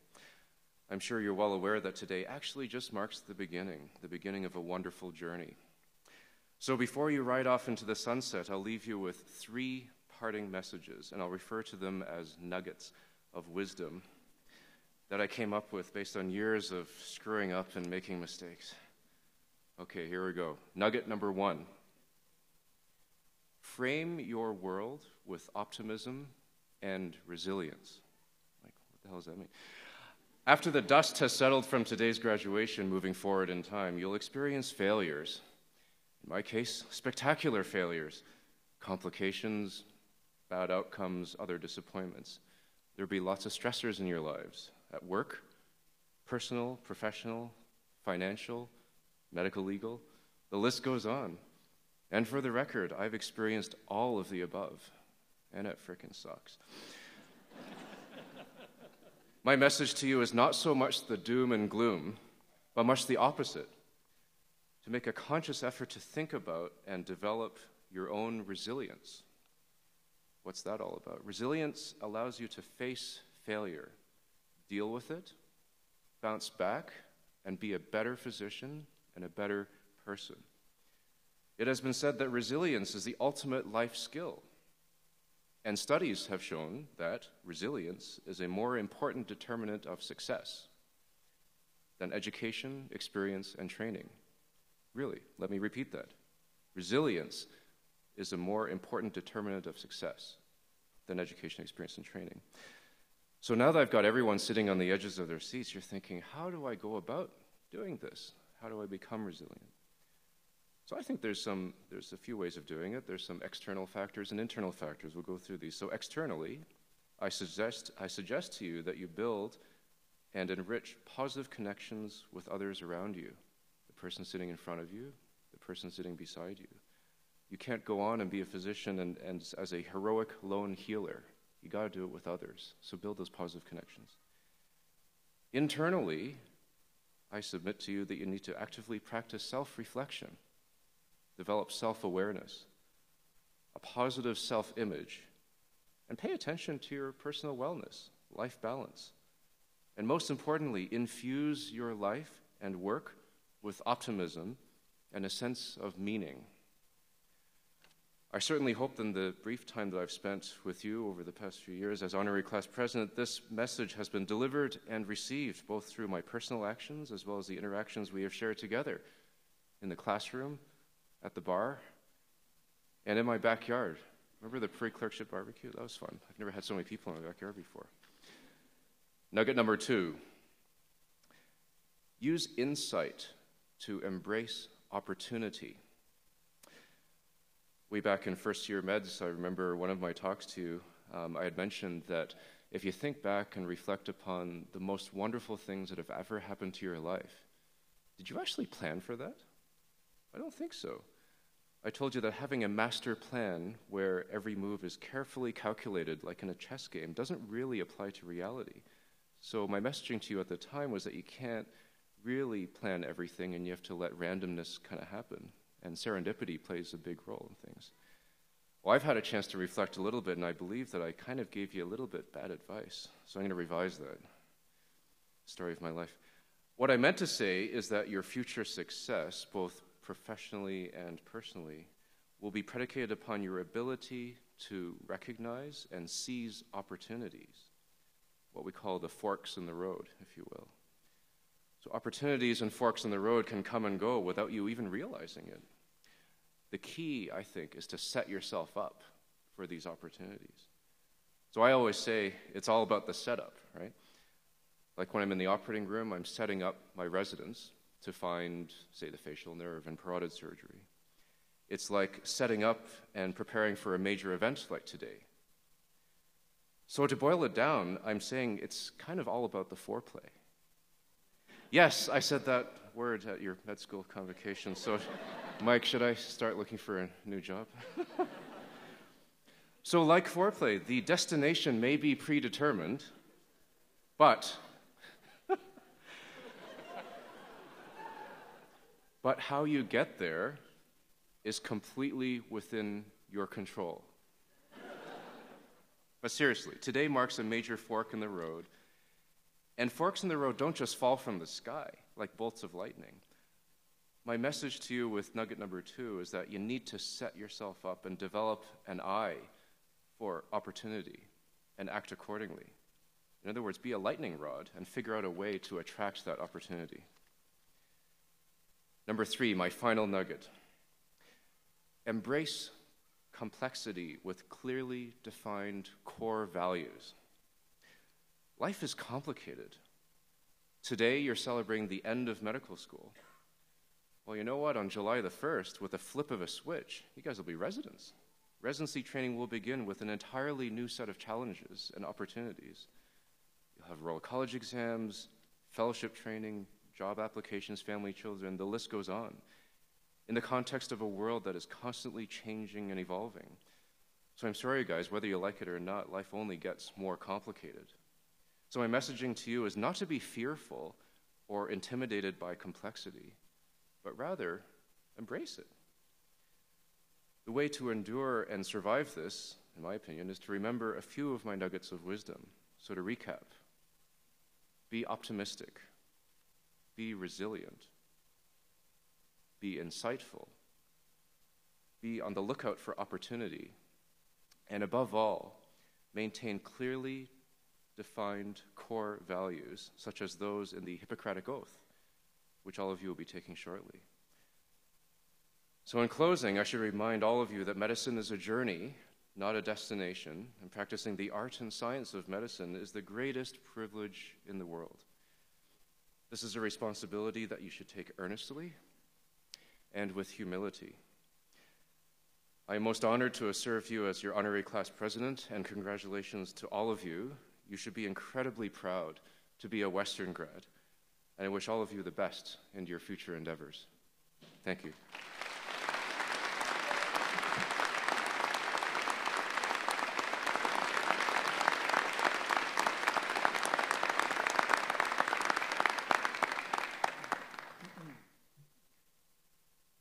I'm sure you're well aware that today actually just marks the beginning of a wonderful journey. So before you ride off into the sunset, I'll leave you with 3 parting messages, and I'll refer to them as nuggets of wisdom that I came up with based on years of screwing up and making mistakes. Okay, here we go. Nugget number 1. Frame your world with optimism and resilience. Like, what the hell does that mean? After the dust has settled from today's graduation, moving forward in time, you'll experience failures. In my case, spectacular failures, complications, bad outcomes, other disappointments. There'll be lots of stressors in your lives, at work, personal, professional, financial, medical, legal. The list goes on. And for the record, I've experienced all of the above, and it frickin' sucks. My message to you is not so much the doom and gloom, but much the opposite. To make a conscious effort to think about and develop your own resilience. What's that all about? Resilience allows you to face failure, deal with it, bounce back, and be a better physician and a better person. It has been said that resilience is the ultimate life skill. And studies have shown that resilience is a more important determinant of success than education, experience, and training. Really, let me repeat that. Resilience is a more important determinant of success than education, experience, and training. So now that I've got everyone sitting on the edges of their seats, you're thinking, how do I go about doing this? How do I become resilient? So I think there's a few ways of doing it. There's some external factors and internal factors. We'll go through these. So externally, I suggest to you that you build and enrich positive connections with others around you, the person sitting in front of you, the person sitting beside you. You can't go on and be a physician and as a heroic lone healer. You got to do it with others. So build those positive connections. Internally, I submit to you that you need to actively practice self-reflection, develop self-awareness, a positive self-image, and pay attention to your personal wellness, life balance. And most importantly, infuse your life and work with optimism and a sense of meaning. I certainly hope in the brief time that I've spent with you over the past few years as Honorary Class President, this message has been delivered and received both through my personal actions as well as the interactions we have shared together in the classroom, at the bar, and in my backyard. Remember the pre-clerkship barbecue? That was fun. I've never had so many people in my backyard before. Nugget number 2. Use insight to embrace opportunity. Way back in first year meds, I remember one of my talks to you, I had mentioned that if you think back and reflect upon the most wonderful things that have ever happened to your life, did you actually plan for that? I don't think so. I told you that having a master plan where every move is carefully calculated like in a chess game doesn't really apply to reality. So my messaging to you at the time was that you can't really plan everything and you have to let randomness kind of happen. And serendipity plays a big role in things. Well, I've had a chance to reflect a little bit, and I believe that I kind of gave you a little bit bad advice. So I'm going to revise that. Story of my life. What I meant to say is that your future success, both professionally and personally, will be predicated upon your ability to recognize and seize opportunities, what we call the forks in the road, if you will. So opportunities and forks in the road can come and go without you even realizing it. The key, I think, is to set yourself up for these opportunities. So I always say it's all about the setup, right? Like when I'm in the operating room, I'm setting up my residents to find, say, the facial nerve and parotid surgery. It's like setting up and preparing for a major event like today. So to boil it down, I'm saying it's kind of all about the foreplay. Yes, I said that word at your med school convocation. So, Mike, should I start looking for a new job? So like foreplay, the destination may be predetermined, but how you get there is completely within your control. But seriously, today marks a major fork in the road. And forks in the road don't just fall from the sky like bolts of lightning. My message to you with nugget number 2 is that you need to set yourself up and develop an eye for opportunity and act accordingly. In other words, be a lightning rod and figure out a way to attract that opportunity. Number 3, my final nugget. Embrace complexity with clearly defined core values. Life is complicated. Today, you're celebrating the end of medical school. Well, you know what? On July the 1st, with a flip of a switch, you guys will be residents. Residency training will begin with an entirely new set of challenges and opportunities. You'll have Royal College exams, fellowship training, job applications, family, children, the list goes on. In the context of a world that is constantly changing and evolving. So I'm sorry, guys, whether you like it or not, life only gets more complicated. So my messaging to you is not to be fearful or intimidated by complexity, but rather embrace it. The way to endure and survive this, in my opinion, is to remember a few of my nuggets of wisdom. So to recap, be optimistic, be resilient, be insightful, be on the lookout for opportunity, and above all, maintain clearly defined core values, such as those in the Hippocratic Oath, which all of you will be taking shortly. So in closing, I should remind all of you that medicine is a journey, not a destination, and practicing the art and science of medicine is the greatest privilege in the world. This is a responsibility that you should take earnestly and with humility. I am most honored to have served you as your honorary class president, and congratulations to all of you. You should be incredibly proud to be a Western grad, and I wish all of you the best in your future endeavors. Thank you.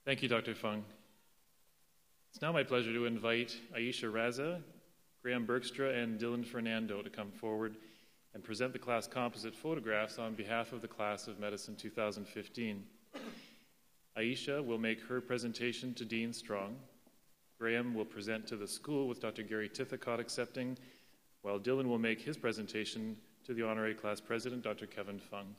Thank you, Dr. Fung. It's now my pleasure to invite Aisha Raza, Graham Bergstra, and Dylan Fernando to come forward and present the class composite photographs on behalf of the class of Medicine 2015. Aisha will make her presentation to Dean Strong. Graham will present to the school with Dr. Gary Tithicott accepting, while Dylan will make his presentation to the honorary class president, Dr. Kevin Fung.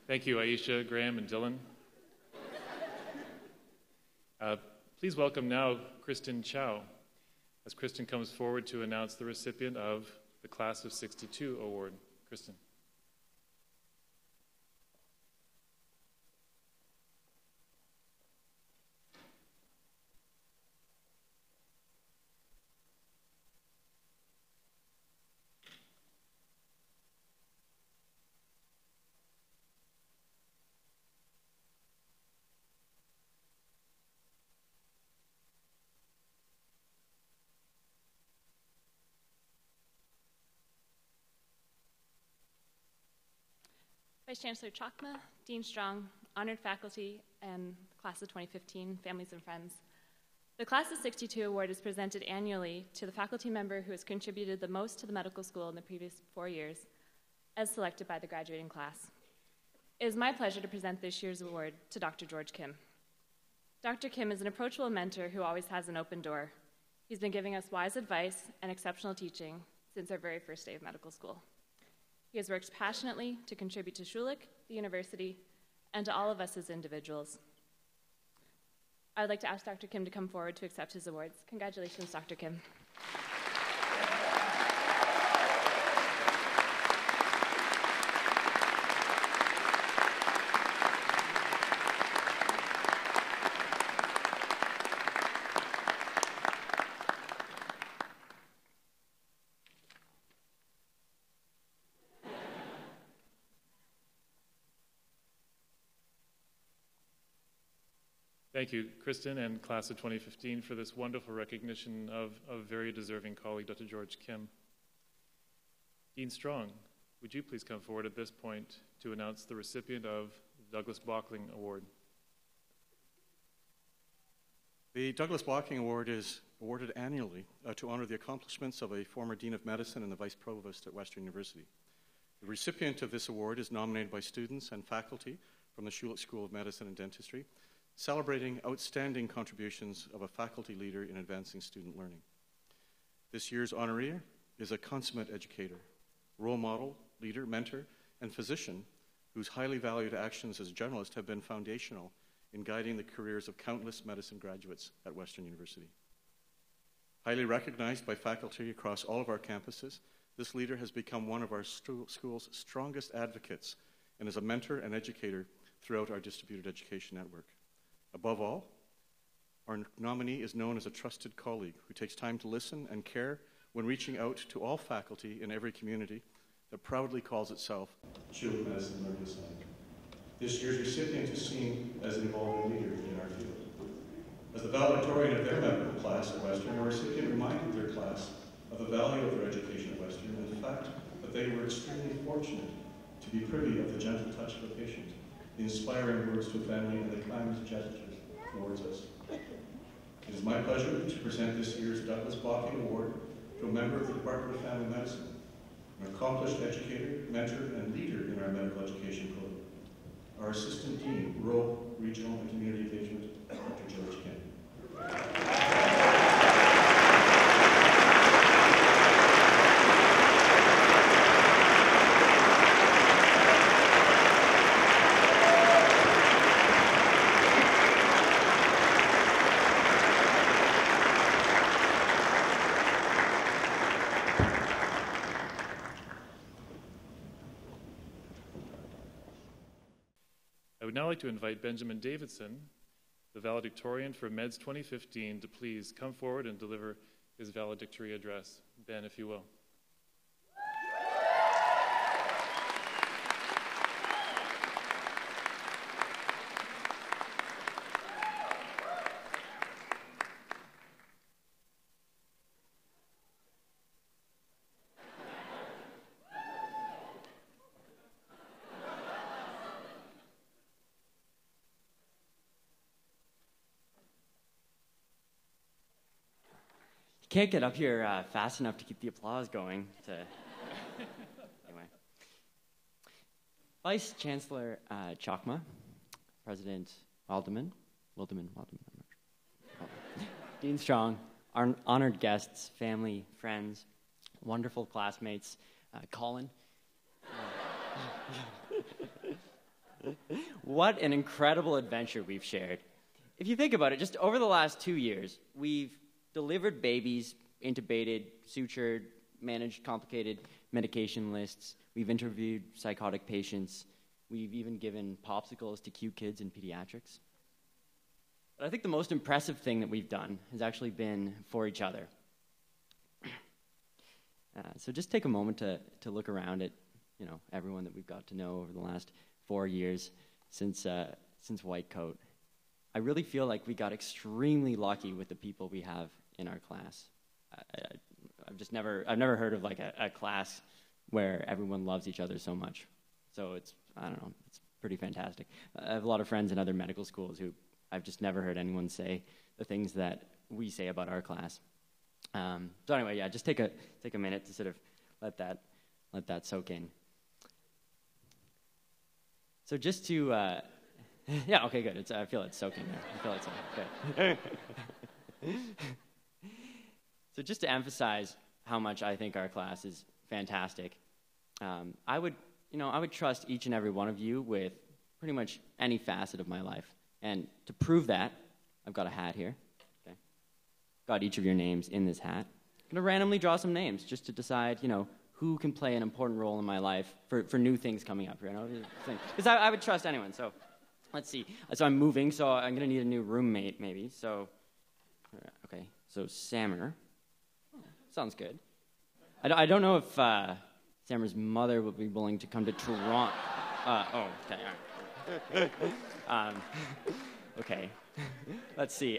Thank you, Aisha, Graham, and Dylan. Please welcome now Kristen Chow, as Kristen comes forward to announce the recipient of the Class of '62 award. Kristen. Vice Chancellor Chakma, Dean Strong, honored faculty, and class of 2015, families and friends. The Class of '62 award is presented annually to the faculty member who has contributed the most to the medical school in the previous 4 years, as selected by the graduating class. It is my pleasure to present this year's award to Dr. George Kim. Dr. Kim is an approachable mentor who always has an open door. He's been giving us wise advice and exceptional teaching since our very first day of medical school. He has worked passionately to contribute to Schulich, the university, and to all of us as individuals. I would like to ask Dr. Kim to come forward to accept his awards. Congratulations, Dr. Kim. Thank you, Kristen and class of 2015, for this wonderful recognition of a very deserving colleague, Dr. George Kim. Dean Strong, would you please come forward at this point to announce the recipient of the Douglas Bockling Award? The Douglas Bockling Award is awarded annually to honor the accomplishments of a former Dean of Medicine and the Vice Provost at Western University. The recipient of this award is nominated by students and faculty from the Schulich School of Medicine and Dentistry, celebrating outstanding contributions of a faculty leader in advancing student learning. This year's honoree is a consummate educator, role model, leader, mentor, and physician whose highly valued actions as a generalist have been foundational in guiding the careers of countless medicine graduates at Western University. Highly recognized by faculty across all of our campuses, this leader has become one of our school's strongest advocates and is a mentor and educator throughout our distributed education network. Above all, our nominee is known as a trusted colleague who takes time to listen and care when reaching out to all faculty in every community that proudly calls itself Schulich Medicine Learning Design. This year's recipient is seen as an evolving leader in our field. As the valedictorian of their medical class at Western, our recipient reminded their class of the value of their education at Western and the fact that they were extremely fortunate to be privy of the gentle touch of a patient, the inspiring words to a family, and the kind gestures towards us. It is my pleasure to present this year's Douglas Blocking Award to a member of the Department of Family Medicine, an accomplished educator, mentor, and leader in our medical education program, our Assistant Dean, Rural, Regional, and Community Engagement, Dr. George Kim. I would now like to invite Benjamin Davidson, the valedictorian for MEDS 2015, to please come forward and deliver his valedictory address. Ben, if you will. Can't get up here fast enough to keep the applause going. Anyway. Vice Chancellor Chakma, President Wilderman, Dean Strong, our honored guests, family, friends, wonderful classmates, Colin. What an incredible adventure we've shared. If you think about it, just over the last 2 years, we've delivered babies, intubated, sutured, managed complicated medication lists. We've interviewed psychotic patients. We've even given popsicles to cute kids in pediatrics. But I think the most impressive thing that we've done has actually been for each other. So just take a moment to look around at, everyone that we've got to know over the last 4 years since White Coat. I really feel like we got extremely lucky with the people we have in our class. I've never heard of like a class where everyone loves each other so much. So it's pretty fantastic. I have a lot of friends in other medical schools who I've just never heard anyone say the things that we say about our class. So anyway, yeah, just take a minute to sort of let that soak in. So just to, yeah, okay, good. I feel it's soaking there. I feel it's good. So just to emphasize how much I think our class is fantastic, I would trust each and every one of you with pretty much any facet of my life. And to prove that, I've got a hat here. Okay, got each of your names in this hat. I'm going to randomly draw some names just to decide, who can play an important role in my life for new things coming up. Because I would trust anyone. So let's see. So I'm moving, so I'm going to need a new roommate, maybe. So, okay. So Sammer. Sounds good. I don't know if Sammer's mother would be willing to come to Toronto. Okay. All right. Okay. Let's see.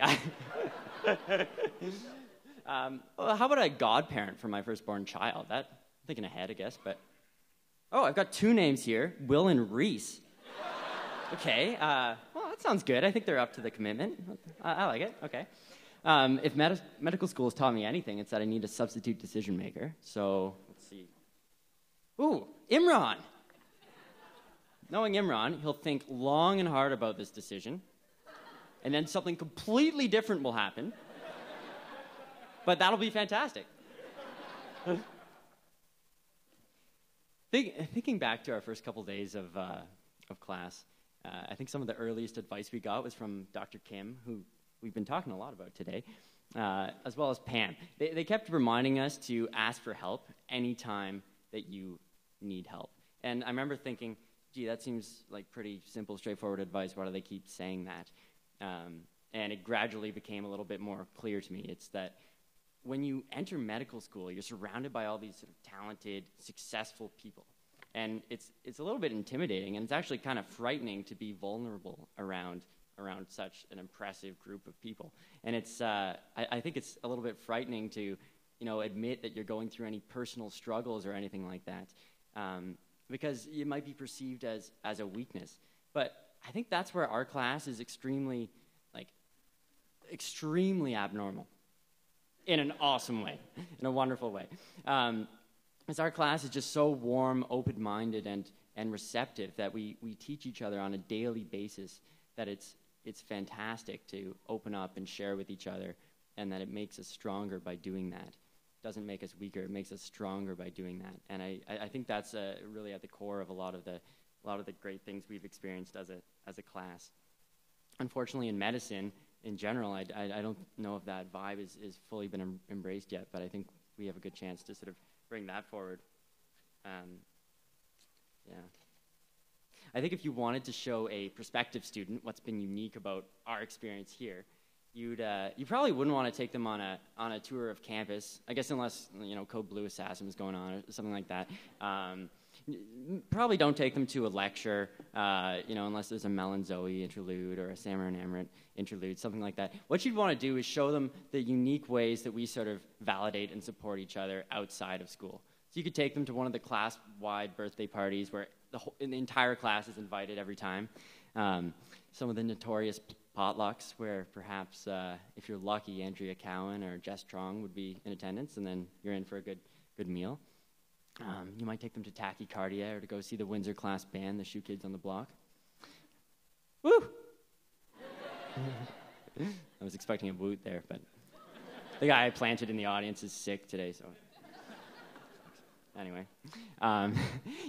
Well, how about a godparent for my firstborn child? I'm thinking ahead, I guess. But I've got two names here: Will and Reese. Okay. Well, that sounds good. I think they're up to the commitment. I like it. Okay. If medical school has taught me anything, it's that I need a substitute decision maker. So let's see. Ooh, Imran. Knowing Imran, he'll think long and hard about this decision, and then something completely different will happen. But that'll be fantastic. Thinking back to our first couple days of class, I think some of the earliest advice we got was from Dr. Kim, who we've been talking a lot about today, as well as Pam. They kept reminding us to ask for help anytime that you need help. And I remember thinking, gee, that seems like pretty simple, straightforward advice. Why do they keep saying that? And it gradually became a little bit more clear to me. It's that when you enter medical school, you're surrounded by all these sort of talented, successful people. And it's a little bit intimidating, and it's actually kind of frightening to be vulnerable around such an impressive group of people. And it's I think it's a little bit frightening to admit that you're going through any personal struggles or anything like that, because it might be perceived as a weakness. But I think that's where our class is extremely abnormal, in an awesome way, in a wonderful way. As our class is just so warm, open-minded, and receptive that we teach each other on a daily basis, that it's fantastic to open up and share with each other, and that it makes us stronger by doing that. It doesn't make us weaker, it makes us stronger by doing that. And I think that's really at the core of a lot of the great things we've experienced as a class. Unfortunately, in medicine, in general, I don't know if that vibe is fully been embraced yet, but I think we have a good chance to sort of bring that forward. Yeah. I think if you wanted to show a prospective student what's been unique about our experience here, you probably wouldn't want to take them on a tour of campus. I guess unless Code Blue Assassin is going on or something like that. Probably don't take them to a lecture, unless there's a Mel and Zoe interlude or a Samar and Emmerich interlude, something like that. What you'd want to do is show them the unique ways that we sort of validate and support each other outside of school. So you could take them to one of the class-wide birthday parties where the entire class is invited every time. Some of the notorious potlucks where perhaps, if you're lucky, Andrea Cowan or Jess Strong would be in attendance, and then you're in for a good meal. You might take them to Tachycardia or to go see the Windsor class band, the Shoe Kids on the Block. Woo! I was expecting a woot there, but the guy I planted in the audience is sick today, so... Anyway,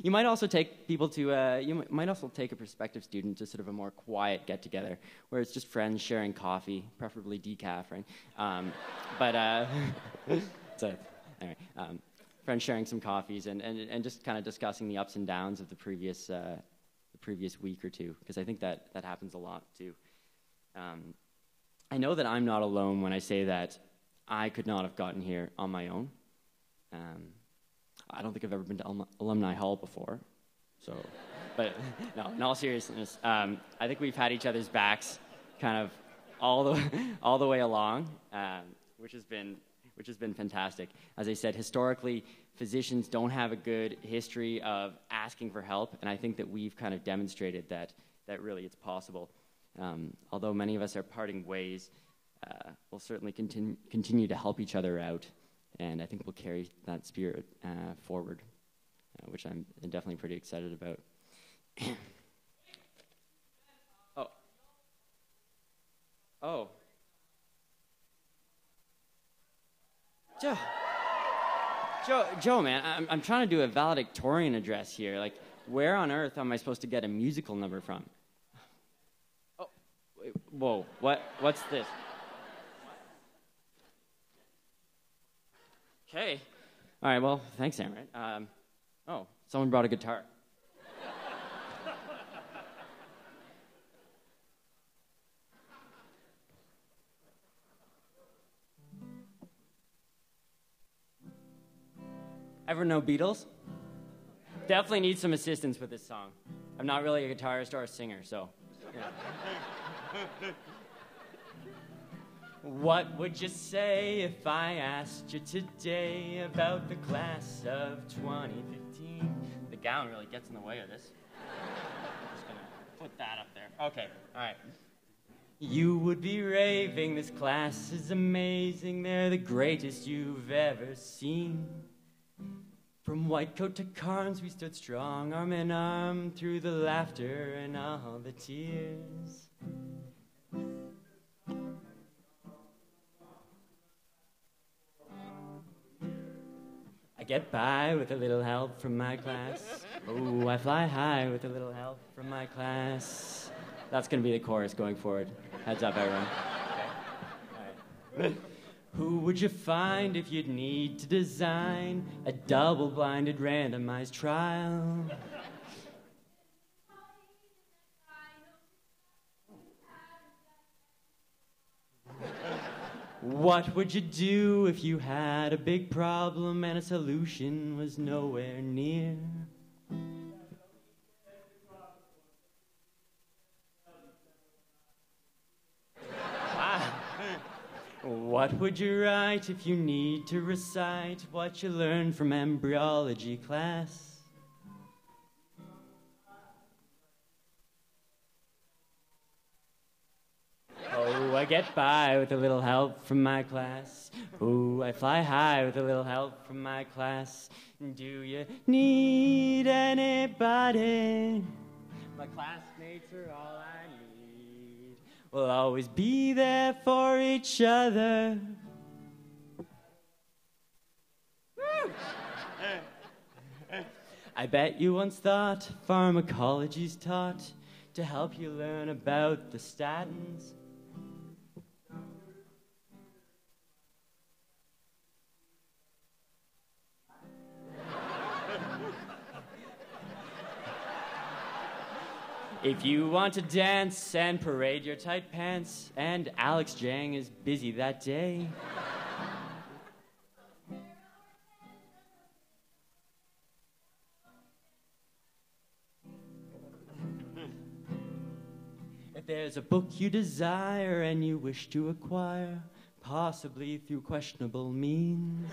you might also take people to, you might also take a prospective student to sort of a more quiet get-together, where it's just friends sharing coffee, preferably decaf, right? Anyway, friends sharing some coffees and just kind of discussing the ups and downs of the previous week or two, because I think that happens a lot too. I know that I'm not alone when I say that I could not have gotten here on my own. I don't think I've ever been to Alumni Hall before, but no, in all seriousness, I think we've had each other's backs kind of all the way along, which has been fantastic. As I said, historically, physicians don't have a good history of asking for help, and I think that we've kind of demonstrated that really it's possible. Although many of us are parting ways, we'll certainly continue to help each other out. And I think we'll carry that spirit forward, which I'm definitely pretty excited about. Oh. Joe, man, I'm trying to do a valedictorian address here. Like, where on earth am I supposed to get a musical number from? Oh, wait, whoa, what's this? Okay. All right, well, thanks, Emeritus. Someone brought a guitar. Ever know Beatles? Definitely need some assistance with this song. I'm not really a guitarist or a singer, so... Yeah. What would you say if I asked you today about the class of 2015? The gown really gets in the way of this. I'm just going to put that up there. Okay, all right. You would be raving, this class is amazing, they're the greatest you've ever seen. From Whitecoat to Carnes, we stood strong, arm in arm, through the laughter and all the tears. I get by with a little help from my class. Oh, I fly high with a little help from my class. That's going to be the chorus going forward. Heads up, everyone. Okay. All right. Who would you find if you'd need to design a double-blinded randomized trial? What would you do if you had a big problem and a solution was nowhere near? What would you write if you need to recite what you learned from embryology class? Oh, I get by with a little help from my class. Oh, I fly high with a little help from my class. Do you need anybody? My classmates are all I need. We'll always be there for each other. I bet you once thought pharmacology's taught to help you learn about the statins. If you want to dance and parade your tight pants, and Alex Jang is busy that day. If there's a book you desire and you wish to acquire, possibly through questionable means.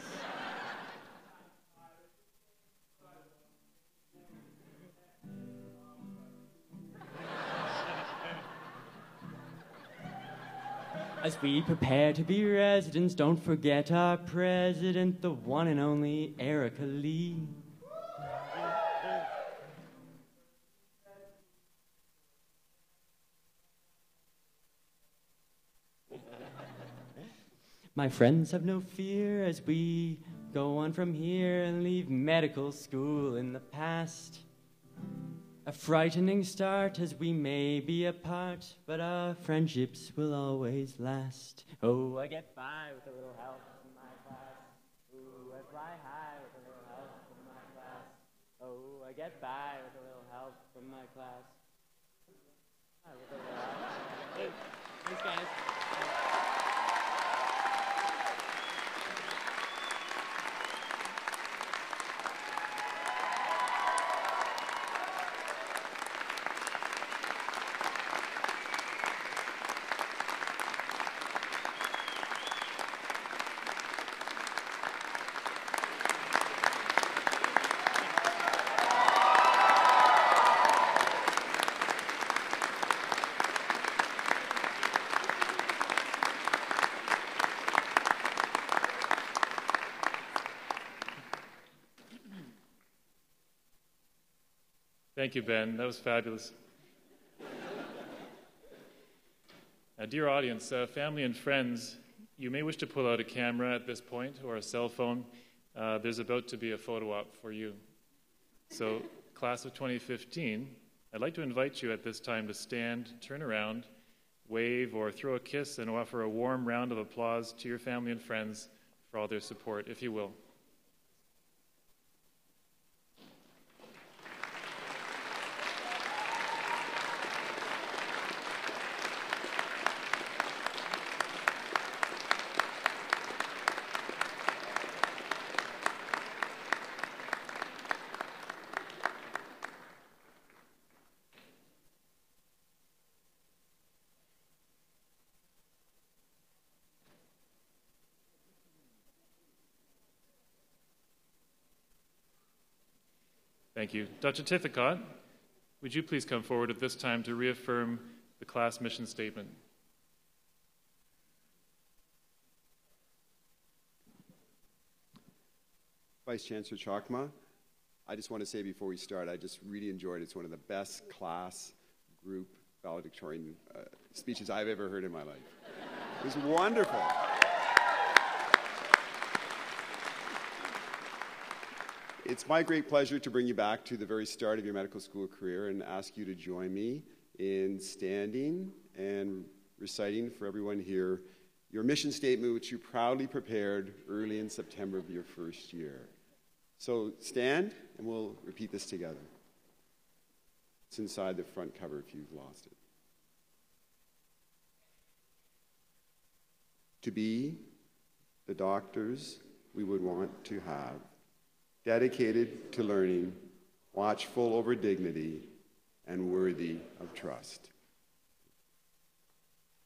As we prepare to be residents, don't forget our president, the one and only Erica Lee. My friends, have no fear as we go on from here and leave medical school in the past. A frightening start as we may be apart, but our friendships will always last. Oh, I get by with a little help from my class. Ooh, I fly high with a little help from my class. Oh, I get by with a little help from my class. With a little help. Hey, thanks, guys. Thank you, Ben. That was fabulous. Dear audience, family and friends, you may wish to pull out a camera at this point or a cell phone. There's about to be a photo op for you. So, class of 2015, I'd like to invite you at this time to stand, turn around, wave, or throw a kiss and offer a warm round of applause to your family and friends for all their support, if you will. Thank you. Dr. Tithicott, would you please come forward at this time to reaffirm the class mission statement? Vice Chancellor Chakma, I just want to say before we start, I just really enjoyed it. It's one of the best class group valedictorian speeches I've ever heard in my life. It was wonderful. It's my great pleasure to bring you back to the very start of your medical school career and ask you to join me in standing and reciting for everyone here your mission statement, which you proudly prepared early in September of your first year. So stand, and we'll repeat this together. It's inside the front cover if you've lost it. To be the doctors we would want to have, dedicated to learning, watchful over dignity, and worthy of trust.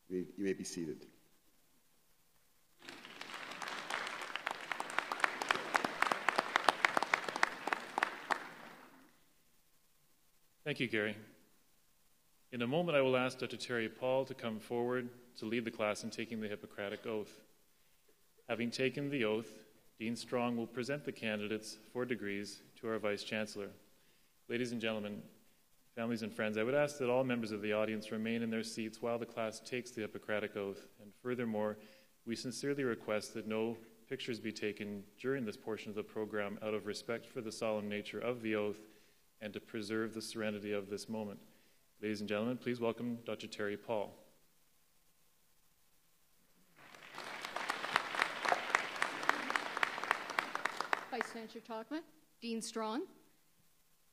You may be seated. Thank you, Gary. In a moment, I will ask Dr. Terry Paul to come forward to lead the class in taking the Hippocratic Oath. Having taken the oath, Dean Strong will present the candidates for degrees to our Vice Chancellor. Ladies and gentlemen, families and friends, I would ask that all members of the audience remain in their seats while the class takes the Hippocratic Oath. And furthermore, we sincerely request that no pictures be taken during this portion of the program out of respect for the solemn nature of the oath and to preserve the serenity of this moment. Ladies and gentlemen, please welcome Dr. Terry Paul. Vice Chancellor Chakma, Dean Strong,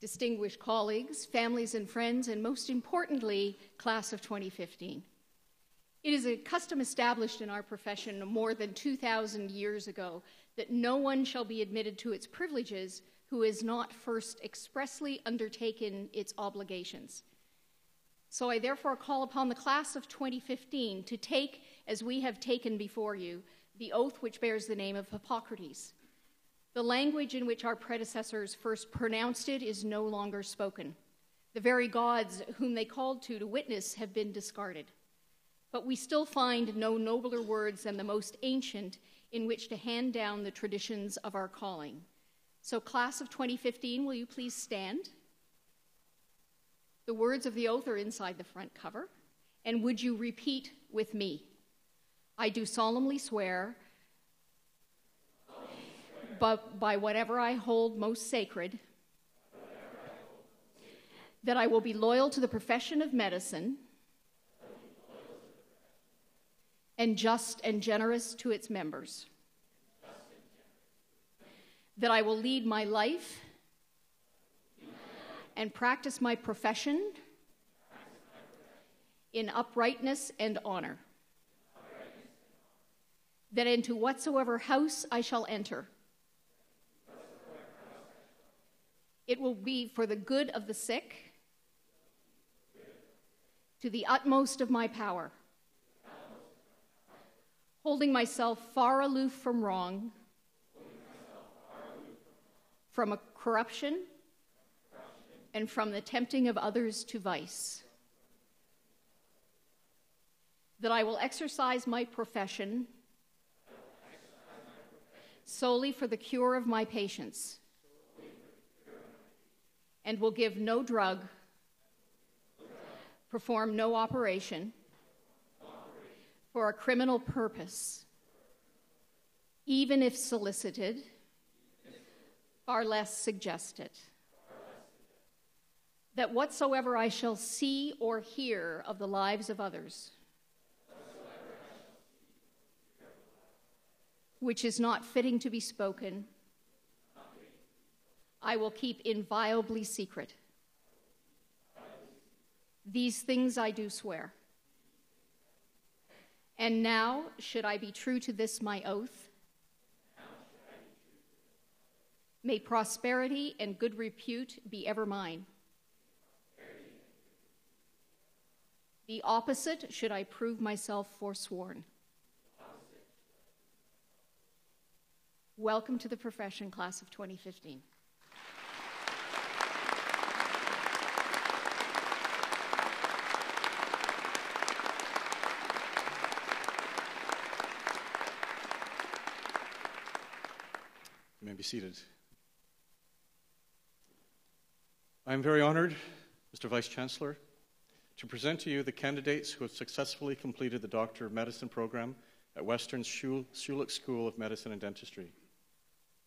distinguished colleagues, families and friends, and most importantly, class of 2015. It is a custom established in our profession more than 2,000 years ago that no one shall be admitted to its privileges who has not first expressly undertaken its obligations. So I therefore call upon the class of 2015 to take, as we have taken before you, the oath which bears the name of Hippocrates. The language in which our predecessors first pronounced it is no longer spoken. The very gods whom they called to witness have been discarded. But we still find no nobler words than the most ancient in which to hand down the traditions of our calling. So class of 2015, will you please stand? The words of the oath are inside the front cover. And would you repeat with me? I do solemnly swear, but by whatever I hold most sacred, that I will be loyal to the profession of medicine and just and generous to its members, that I will lead my life and practice my profession in uprightness and honor, that into whatsoever house I shall enter, it will be for the good of the sick, to the utmost of my power, holding myself far aloof from wrong, from a corruption, and from the tempting of others to vice. That I will exercise my profession solely for the cure of my patients, and will give no drug, perform no operation for a criminal purpose, even if solicited, far less suggested. That whatsoever I shall see or hear of the lives of others, which is not fitting to be spoken, I will keep inviolably secret. These things I do swear. And now, should I be true to this my oath, may prosperity and good repute be ever mine. The opposite, should I prove myself forsworn. Welcome to the profession, class of 2015. You may be seated. I am very honored, Mr. Vice Chancellor, to present to you the candidates who have successfully completed the Doctor of Medicine program at Western's Schulich School of Medicine and Dentistry.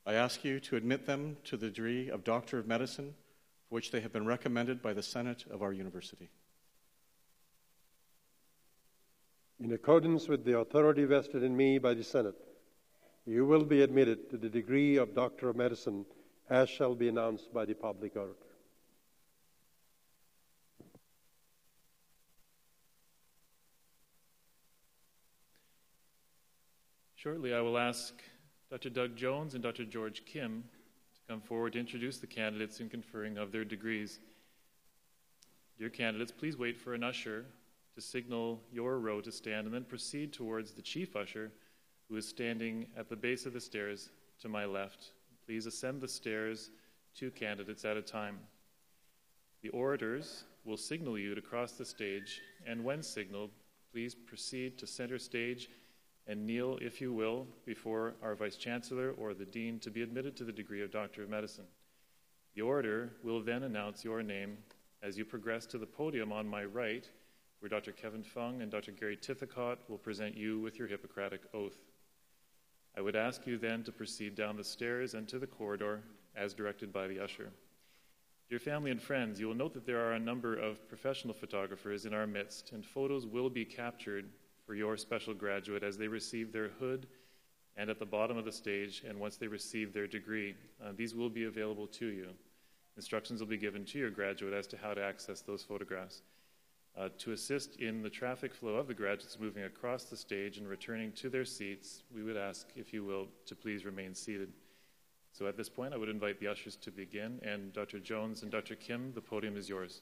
I ask you to admit them to the degree of Doctor of Medicine, for which they have been recommended by the Senate of our university. In accordance with the authority vested in me by the Senate, you will be admitted to the degree of Doctor of Medicine as shall be announced by the public orator. Shortly, I will ask Dr. Doug Jones and Dr. George Kim to come forward to introduce the candidates in conferring of their degrees. Dear candidates, please wait for an usher to signal your row to stand and then proceed towards the chief usher, who is standing at the base of the stairs to my left. Please ascend the stairs, 2 candidates at a time. The orators will signal you to cross the stage, and when signaled, please proceed to center stage and kneel, if you will, before our Vice Chancellor or the Dean to be admitted to the degree of Doctor of Medicine. The orator will then announce your name as you progress to the podium on my right, where Dr. Kevin Fung and Dr. Gary Tithicott will present you with your Hippocratic oath. I would ask you then to proceed down the stairs and to the corridor as directed by the usher. Dear family and friends, you will note that there are a number of professional photographers in our midst, and photos will be captured for your special graduate as they receive their hood and at the bottom of the stage and once they receive their degree. These will be available to you. Instructions will be given to your graduate as to how to access those photographs. To assist in the traffic flow of the graduates moving across the stage and returning to their seats, we would ask, if you will, to please remain seated. So at this point, I would invite the ushers to begin, and Dr. Jones and Dr. Kim, the podium is yours.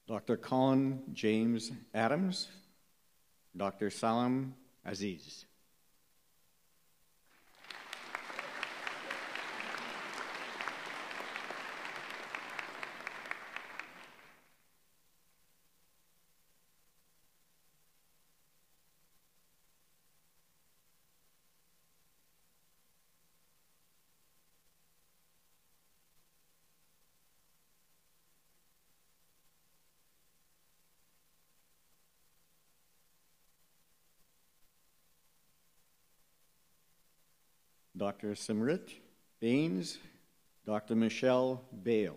Dr. Colin James Adams, Dr. Salam Aziz. Dr. Simrit Baines, Dr. Michelle Bale.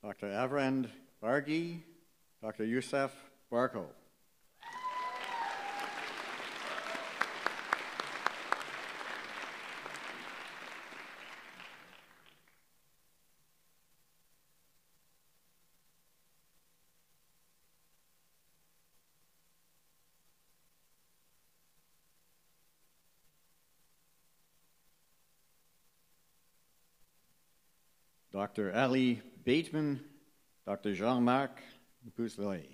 Dr. Avrand Bargi, Dr. Youssef Barko. Dr. Ali Bateman, Dr. Jean-Marc Bousselet.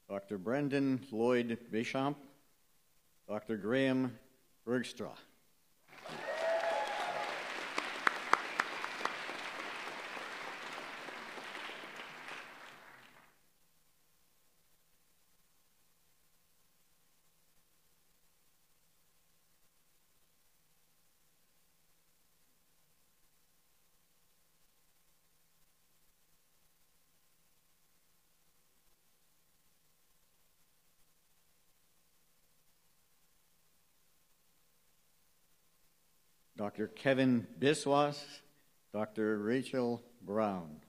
Dr. Brendan Lloyd Béchamp, Dr. Graham Bergstra. Dr. Kevin Biswas, Dr. Rachel Brown.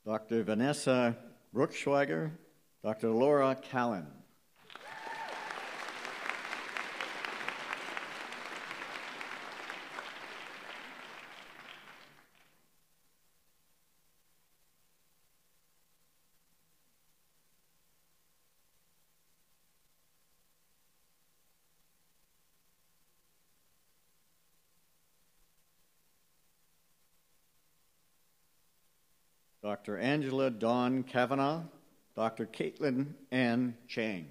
Dr. Vanessa Brookschweiger, Dr. Laura Callan. Dr. Angela Dawn Kavanaugh, Dr. Caitlin Ann Chang.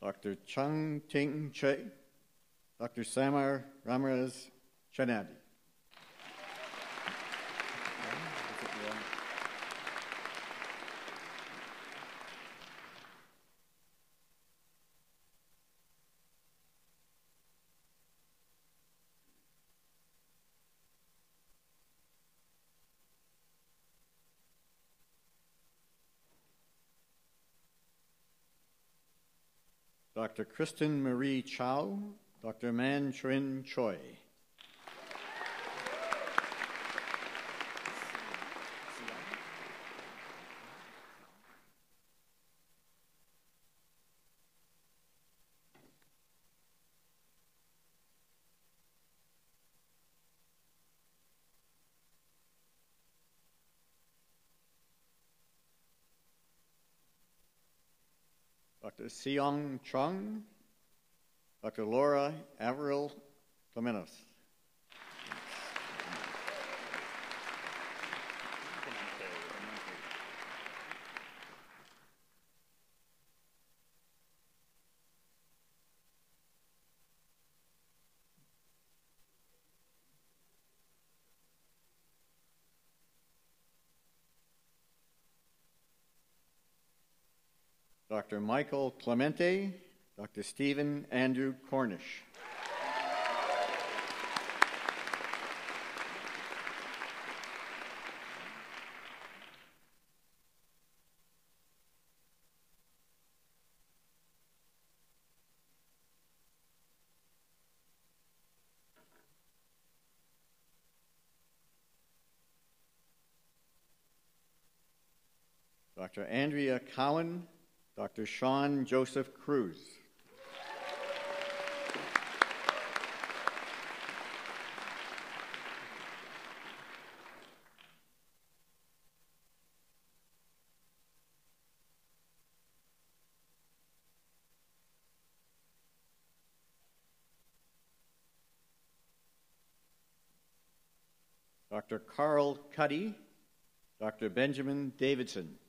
Dr. Chung Ting Che, Dr. Samar Ramirez Chanadi. Dr. Kristen Marie Chow, Dr. Man Chrin Choi. Dr. Seong Chung, Dr. Laura Averill Clemenos. Dr. Michael Clemente, Dr. Stephen Andrew Cornish. Dr. Andrea Cowan, Dr. Sean Joseph Cruz. Dr. Carl Cuddy, Dr. Benjamin Davidson.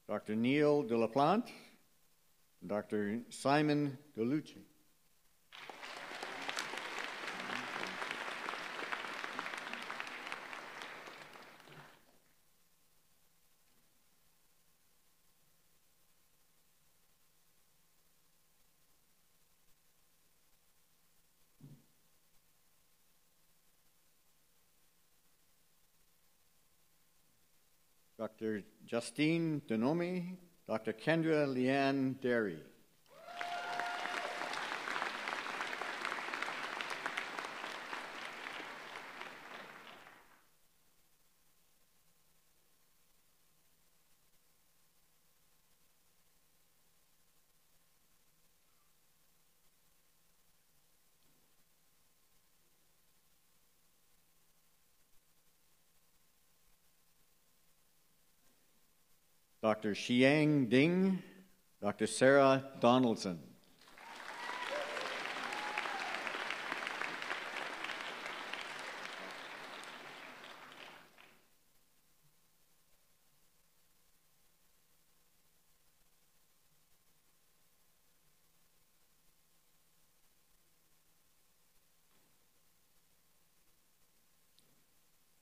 Dr. Neil de la Plante, Dr. Simon Delucci. Dr. Justine Denomi, Dr. Kendra Leanne Derry. Dr. Xiang Ding, Dr. Sarah Donaldson.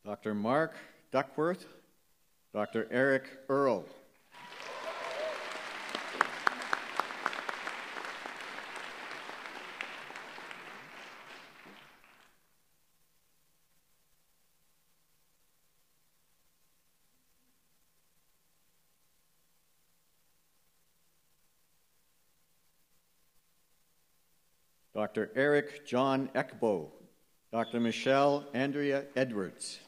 Dr. Mark Duckworth, Dr. Eric Earl. Dr. Eric John Ekbo, Dr. Michelle Andrea Edwards.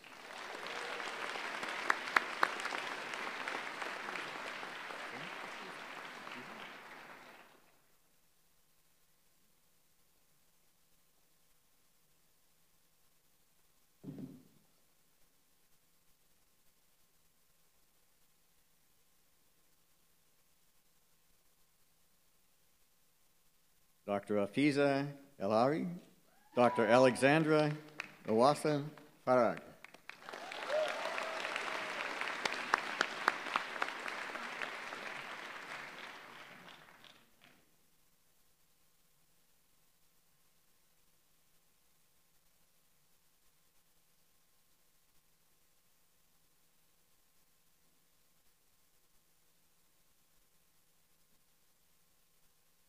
Dr. Afiza Elari, Dr. Alexandra Awasa Farag.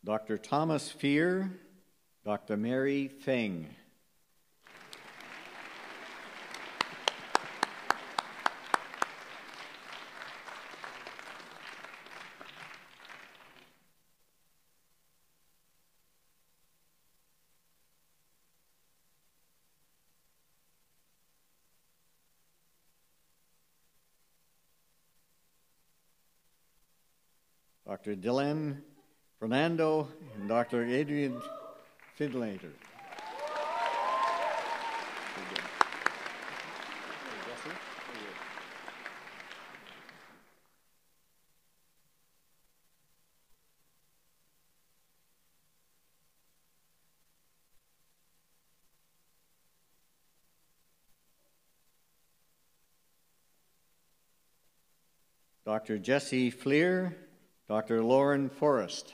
Dr. Thomas Fear, Dr. Mary Feng. Dr. Dylan Fernando and Dr. Adrian Fidlater. Dr. Jesse Fleer, Dr. Lauren Forrest.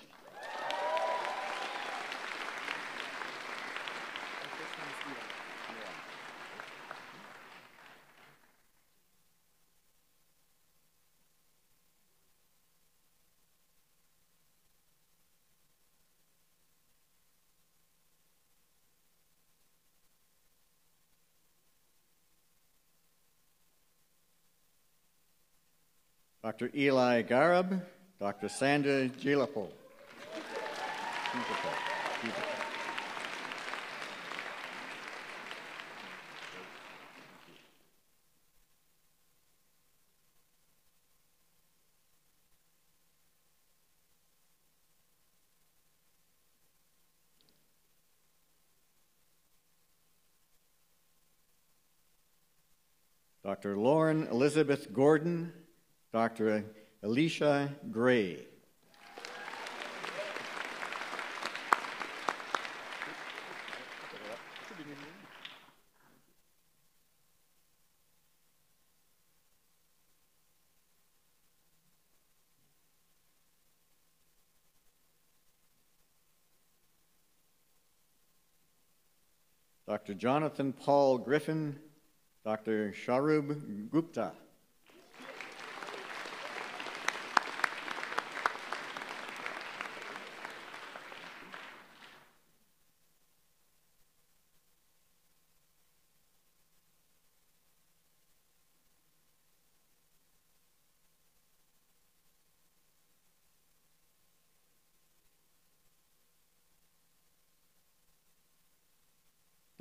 Dr. Eli Garab, Dr. Sandra Gilapo. Dr. Lauren Elizabeth Gordon, Dr. Alicia Gray. Dr. Jonathan Paul Griffin, Dr. Sharub Gupta.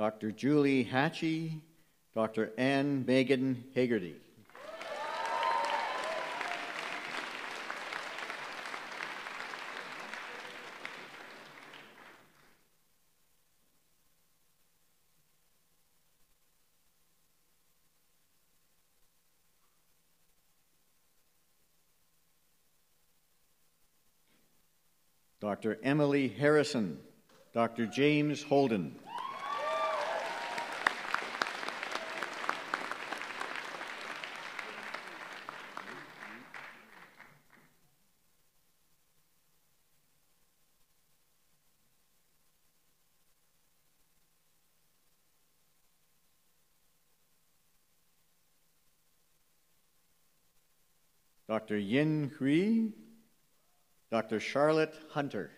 Dr. Julie Hatchie, Dr. Ann Megan Hagerty. Dr. Emily Harrison, Dr. James Holden. Dr. Yin Hui, Dr. Charlotte Hunter.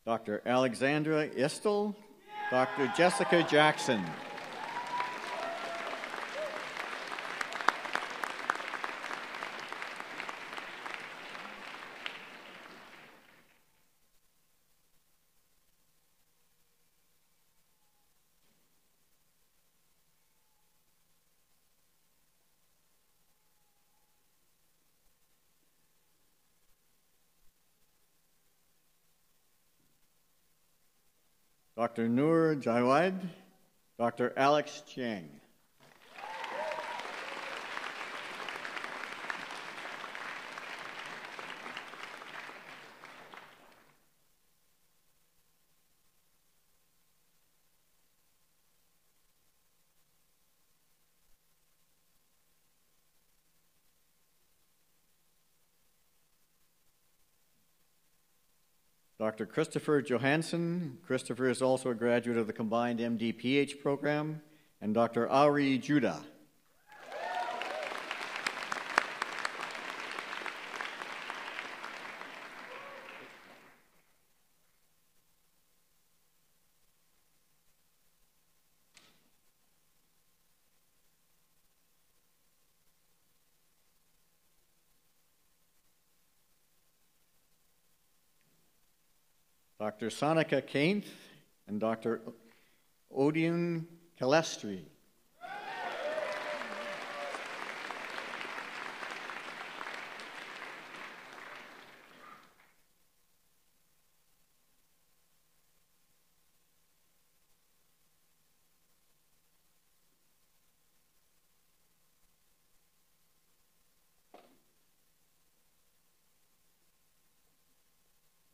Dr. Alexandra Istel, Dr. Jessica Jackson. Dr. Noor Jawad, Dr. Alex Chiang. Dr. Christopher Johansson. Christopher is also a graduate of the combined MD-PH program. And Dr. Ari Judah. Dr. Sonika Kainth and Dr. Odion Calestri.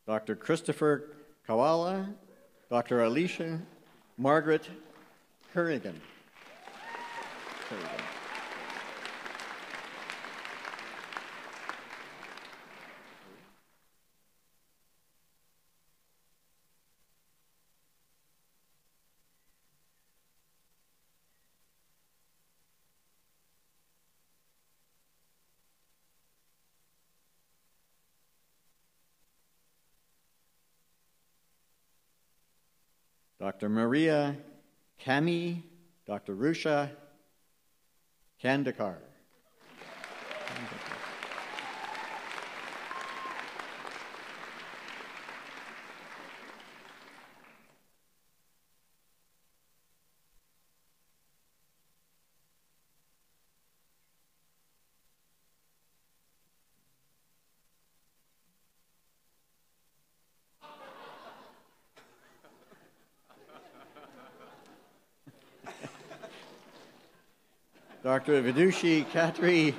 Dr. Christopher Kawala, Dr. Alicia Margaret Kerrigan. Dr. Maria Kami, Dr. Rusha Kandakar. Dr. Vidushi Khatri.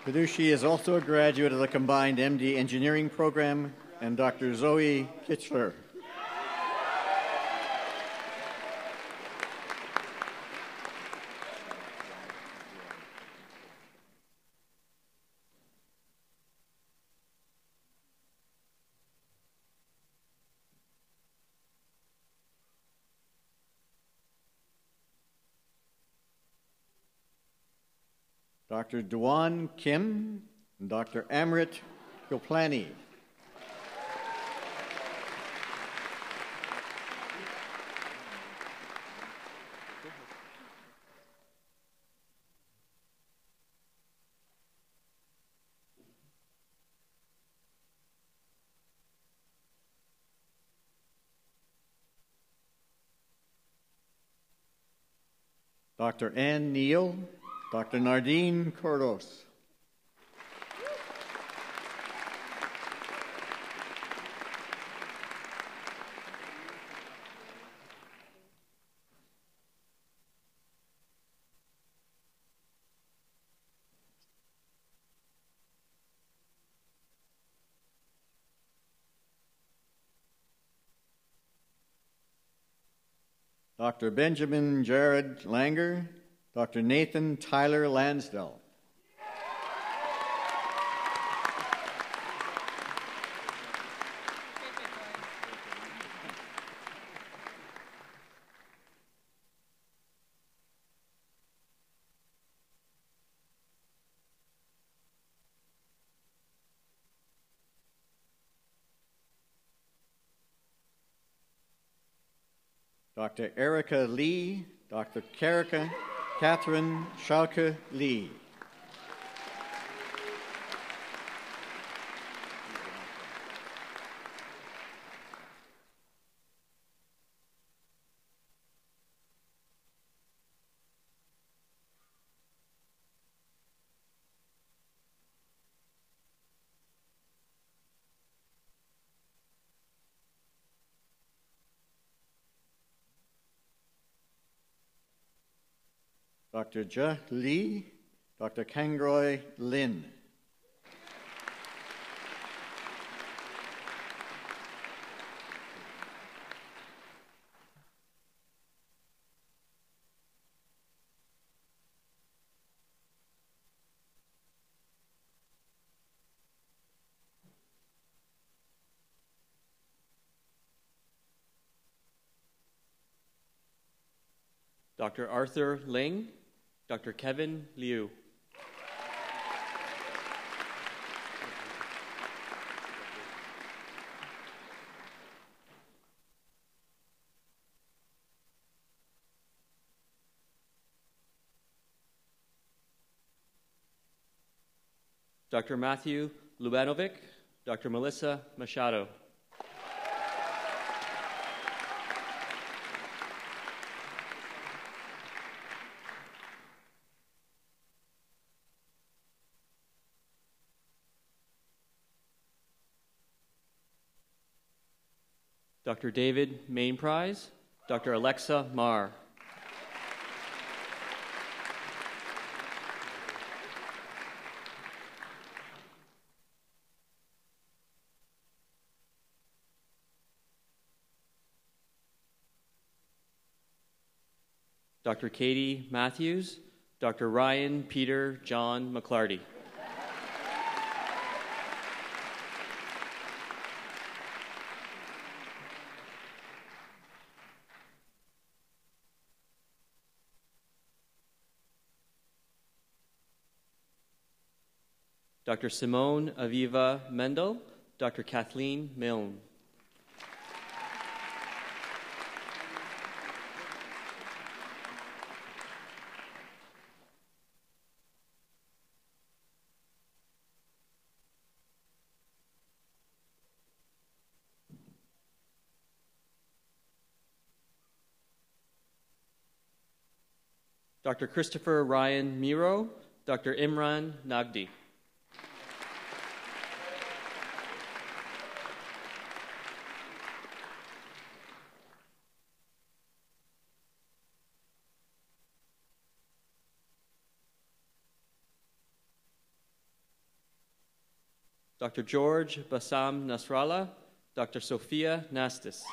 Vidushi is also a graduate of the combined MD Engineering program, and Dr. Zoe Kitchler. Dr. Duan Kim and Dr. Amrit Goplani. Dr. Ann Neal, Dr. Nardine Cordos. Dr. Benjamin Jared Langer, Dr. Nathan Tyler Lansdell. Dr. Erica Lee, Dr. Catherine Schalke Lee. Dr. Ja Lee, Dr. Kangroy Lin. Dr. Arthur Ling, Dr. Kevin Liu. Dr. Matthew Lubanovic, Dr. Melissa Machado. Dr. David Mainprize, Dr. Alexa Marr. Dr. Katie Matthews, Dr. Ryan Peter John McClarty. Dr. Simone Aviva Mendel, Dr. Kathleen Milne. Dr. Christopher Ryan Miro, Dr. Imran Nagdi. Dr. George Bassam Nasrallah, Dr. Sophia Nastis.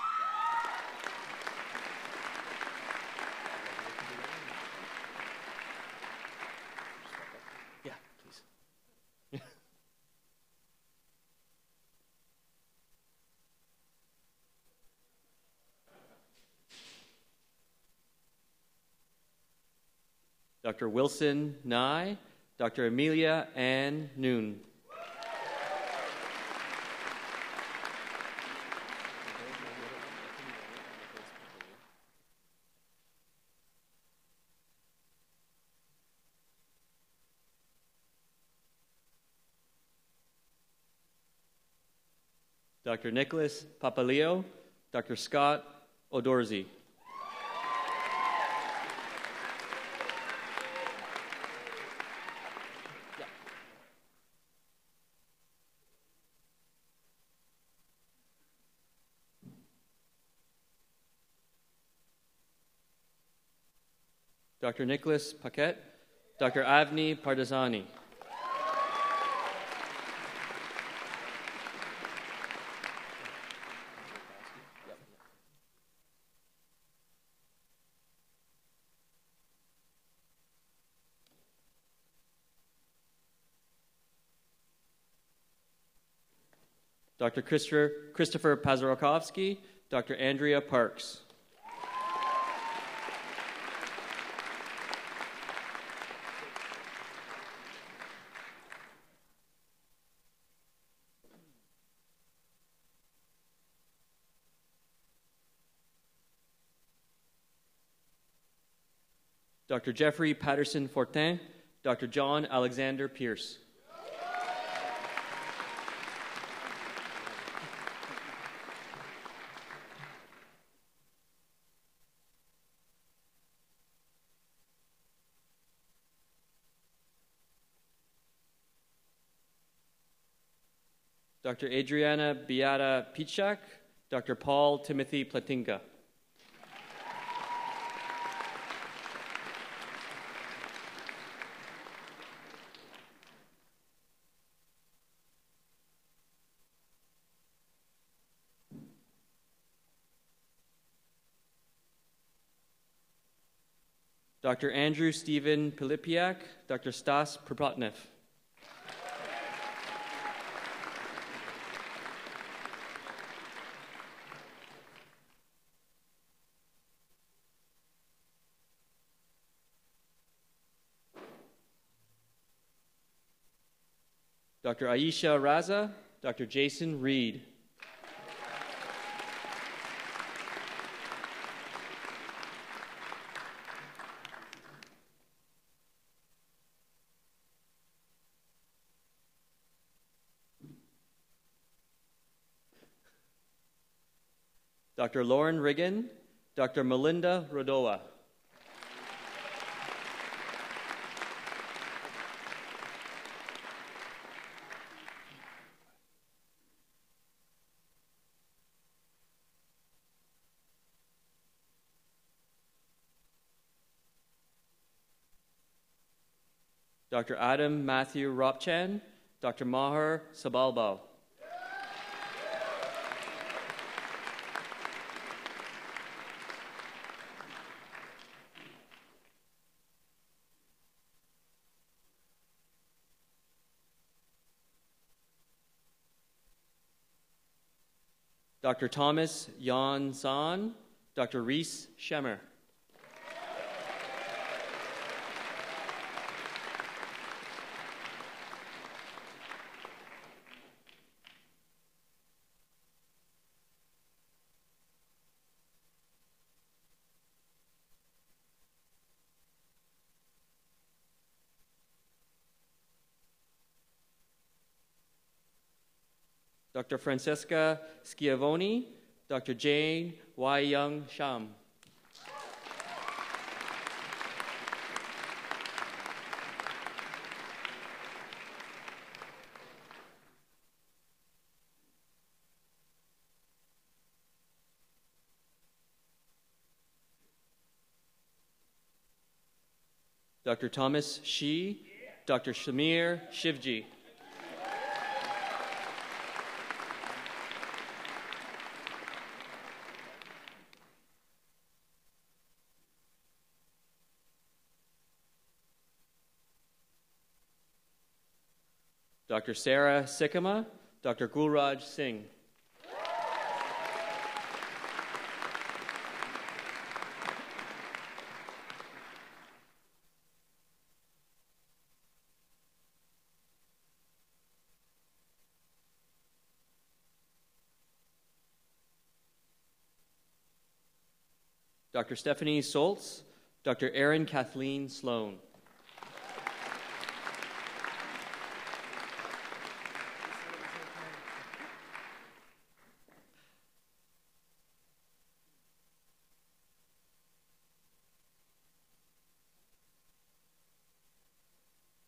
Yeah, please. Dr. Wilson Nye, Dr. Amelia Ann Noon. Dr. Nicholas Papaleo, Dr. Scott Odorzy. Dr. Nicholas Paquette, Dr. Avni Pardesani. Dr. Christopher Pazarakovsky, Dr. Andrea Parks. Dr. Jeffrey Patterson Fortin, Dr. John Alexander Pierce. Dr. Adriana Beata Pichak, Dr. Paul Timothy Platinka. Dr. Andrew Stephen Pilipiak, Dr. Stas Propotnev. Dr. Aisha Raza, Dr. Jason Reed. Dr. Lauren Riggin, Dr. Melinda Rodoa. Dr. Adam Matthew Ropchan, Dr. Maher Sabalbao. Dr. Thomas Jan Zahn, Dr. Reese Schemmer. Dr. Francesca Schiavoni, Dr. Jane Y. Young Sham. Dr. Thomas Shi, Dr. Shamir Shivji. Dr. Sarah Sikama, Dr. Gulraj Singh. Dr. Stephanie Soltz, Dr. Erin Kathleen Sloan.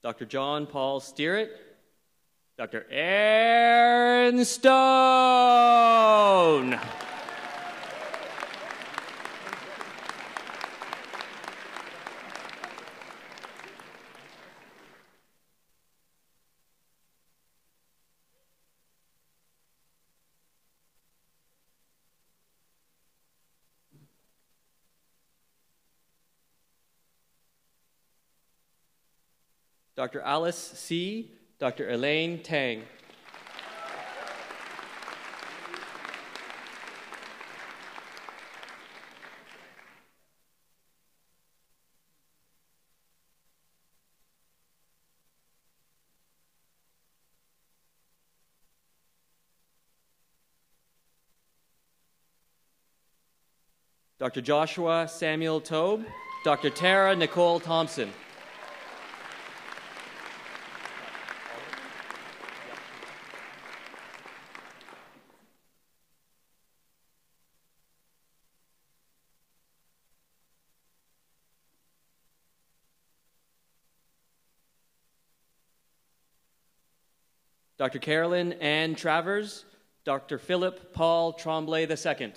Dr. John Paul Steeritt, Dr. Aaron Stone. Dr. Alice C., Dr. Elaine Tang. Dr. Joshua Samuel Tobe, Dr. Tara Nicole Thompson. Dr. Carolyn Ann Travers, Dr. Philip Paul Tremblay II.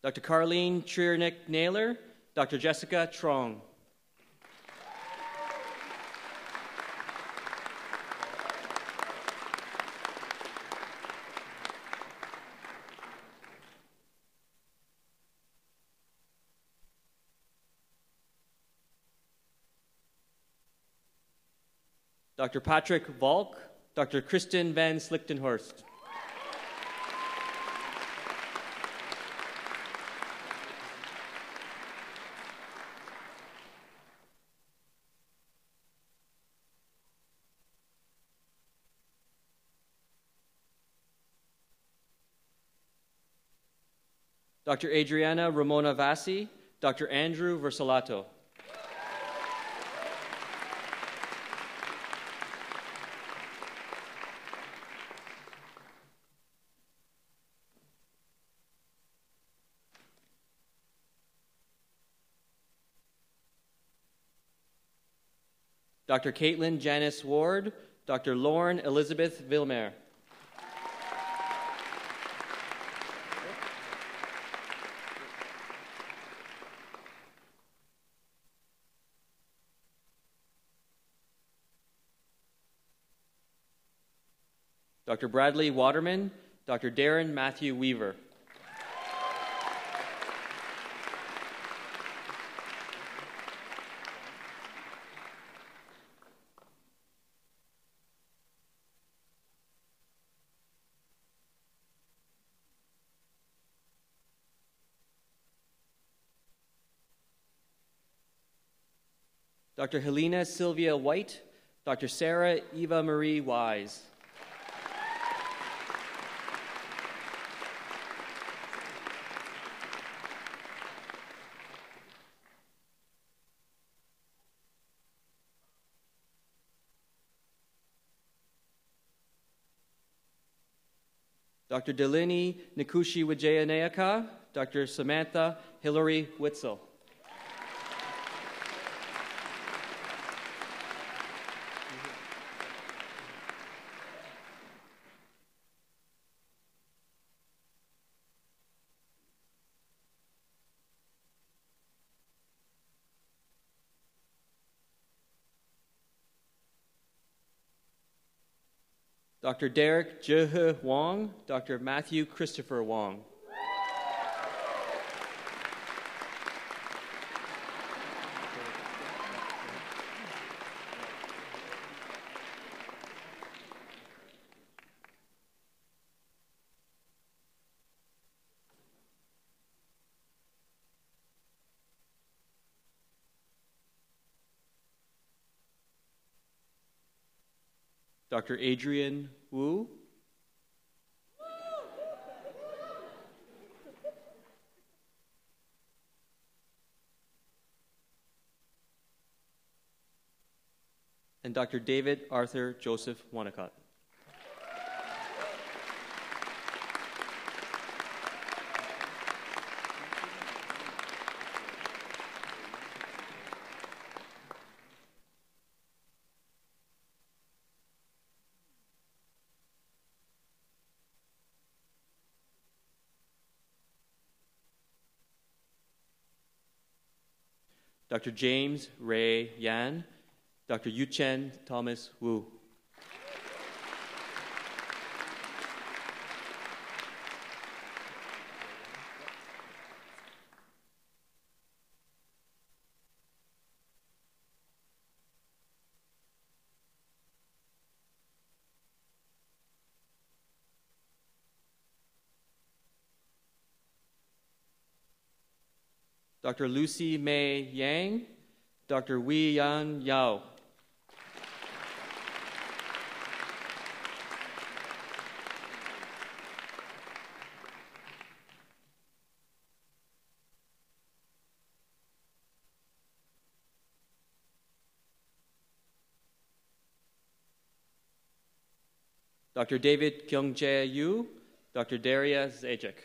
Dr. Carleen Triernick-Naylor, Dr. Jessica Trong. Dr. Patrick Volk, Dr. Kristen Van Slichtenhorst. Dr. Adriana Ramona Vassi, Dr. Andrew Versolato. Dr. Caitlin Janice Ward, Dr. Lauren Elizabeth Vilmer. Dr. Bradley Waterman, Dr. Darren Matthew Weaver. Dr. Helena Sylvia White, Dr. Sarah Eva Marie Wise. Dr. Delaney Nikushi Wijayanayaka, Dr. Samantha Hillary Witzel. Dr. Derek Jehe Wong, Dr. Matthew Christopher Wong. Dr. Adrian Wu. And Dr. David Arthur Joseph Wanacott. Dr. James Ray Yan, Dr. Yuchen Thomas Wu. Dr. Lucy May Yang, Dr. Wei Yan Yao. Dr. David Kyungjae Yu, Dr. Daria Zajic.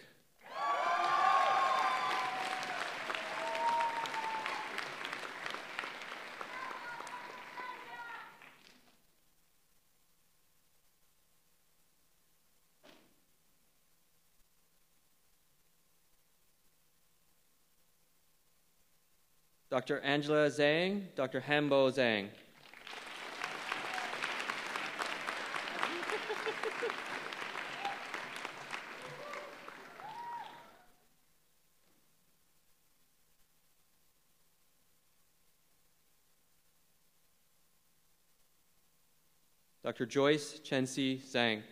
Dr. Angela Zhang, Dr. Hambo Zhang. Dr. Joyce Chensi Zhang.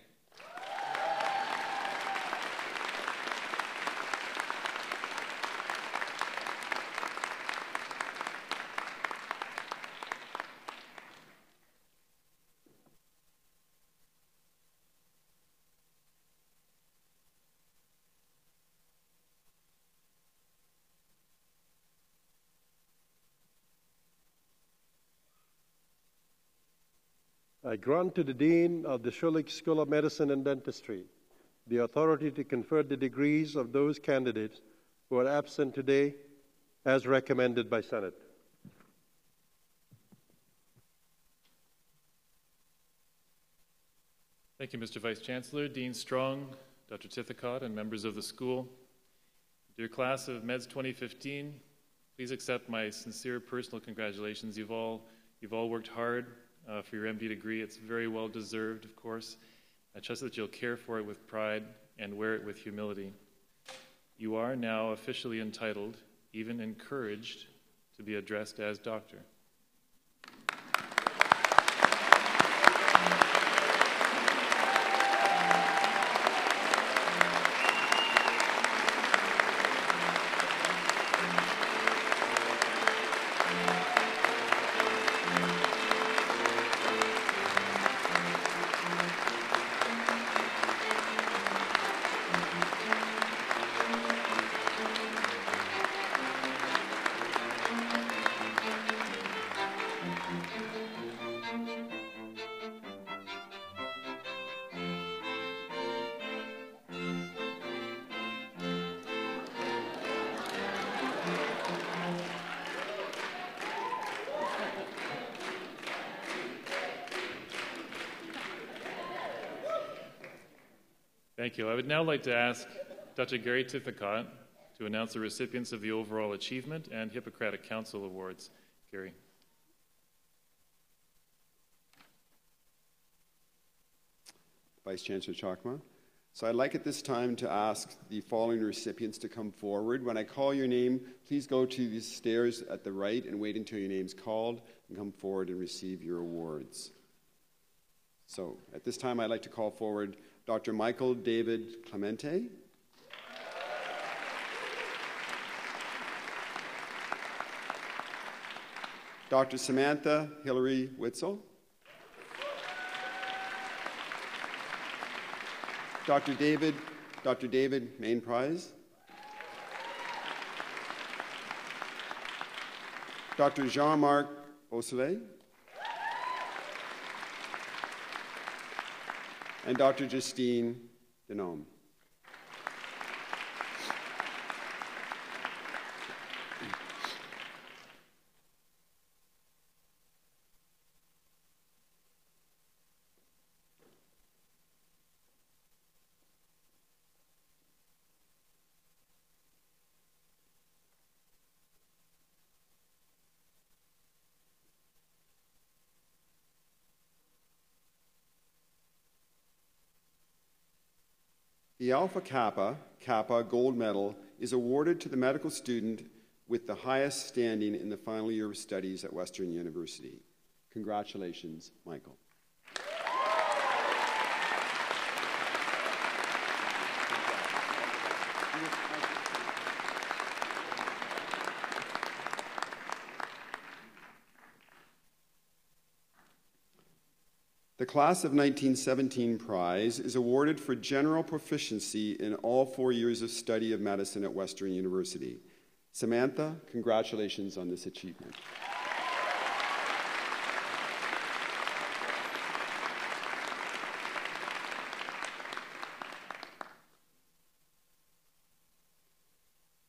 I grant to the Dean of the Schulich School of Medicine and Dentistry the authority to confer the degrees of those candidates who are absent today as recommended by Senate. Thank you, Mr. Vice Chancellor, Dean Strong, Dr. Tithicott, and members of the school. Dear class of Meds 2015, please accept my sincere personal congratulations. You've all worked hard for your MD degree. It's very well deserved, of course. I trust that you'll care for it with pride and wear it with humility. You are now officially entitled, even encouraged, to be addressed as doctor. Thank you. I would now like to ask Dr. Gary Tithicott to announce the recipients of the Overall Achievement and Hippocratic Council Awards. Gary. Vice Chancellor Chakma. So I'd like at this time to ask the following recipients to come forward. When I call your name, please go to the stairs at the right and wait until your name's called and come forward and receive your awards. So at this time, I'd like to call forward Dr. Michael David Clemente. Dr. Samantha Hillary Witzel. Dr. David Main Prize. Dr. Jean-Marc Beausoleil. And Dr. Justine Denome. The Alpha Kappa Gold Medal is awarded to the medical student with the highest standing in the final year of studies at Western University. Congratulations, Michael. The Class of 1917 prize is awarded for general proficiency in all 4 years of study of medicine at Western University. Samantha, congratulations on this achievement.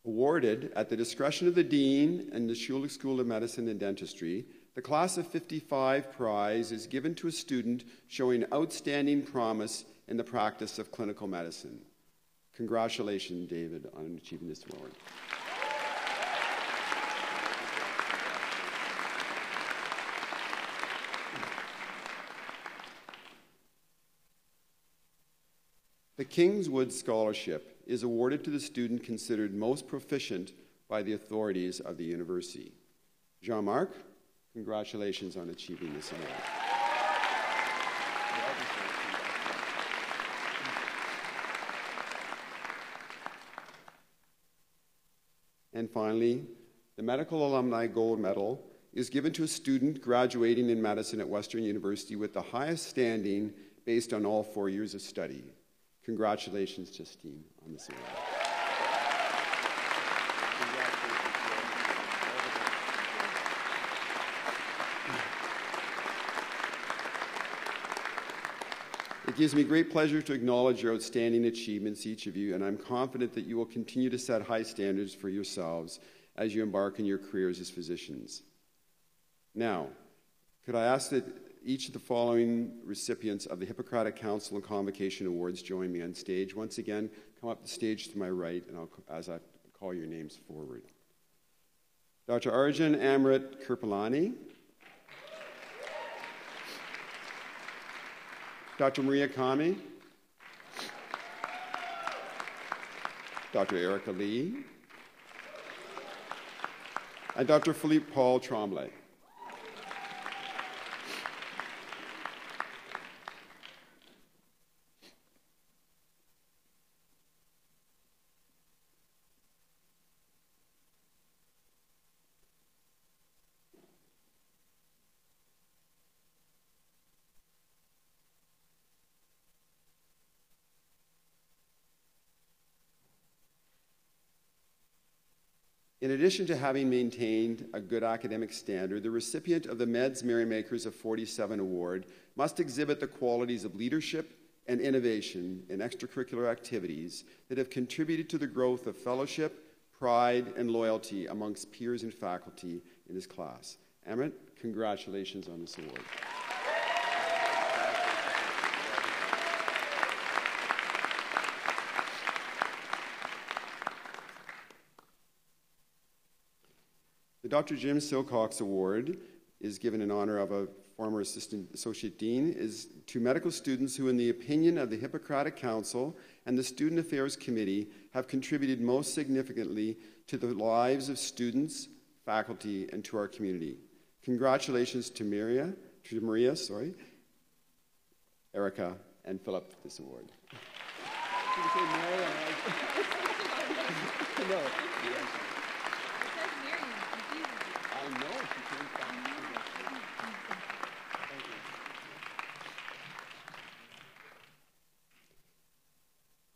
Awarded at the discretion of the Dean and the Schulich School of Medicine and Dentistry, the Class of 55 prize is given to a student showing outstanding promise in the practice of clinical medicine. Congratulations, David, on achieving this award. The Kingswood Scholarship is awarded to the student considered most proficient by the authorities of the university. Jean-Marc, congratulations on achieving this award. And finally, the Medical Alumni Gold Medal is given to a student graduating in medicine at Western University with the highest standing based on all 4 years of study. Congratulations, Justine, on this award. It gives me great pleasure to acknowledge your outstanding achievements, each of you, and I'm confident that you will continue to set high standards for yourselves as you embark on your careers as physicians. Now, could I ask that each of the following recipients of the Hippocratic Council and Convocation Awards join me on stage? Once again, come up the stage to my right, and as I call your names forward. Dr. Arjun Amrit Kirpalani, Dr. Maria Kami, Dr. Erica Lee, and Dr. Philippe Paul Tremblay. In addition to having maintained a good academic standard, the recipient of the Meds Merrymakers of 47 Award must exhibit the qualities of leadership and innovation in extracurricular activities that have contributed to the growth of fellowship, pride, and loyalty amongst peers and faculty in his class. Amit, congratulations on this award. The Dr. Jim Silcox Award is given in honor of a former associate dean to medical students who, in the opinion of the Hippocratic Council and the Student Affairs Committee, have contributed most significantly to the lives of students, faculty, and to our community. Congratulations to Maria, Erica, and Philip for this award. No.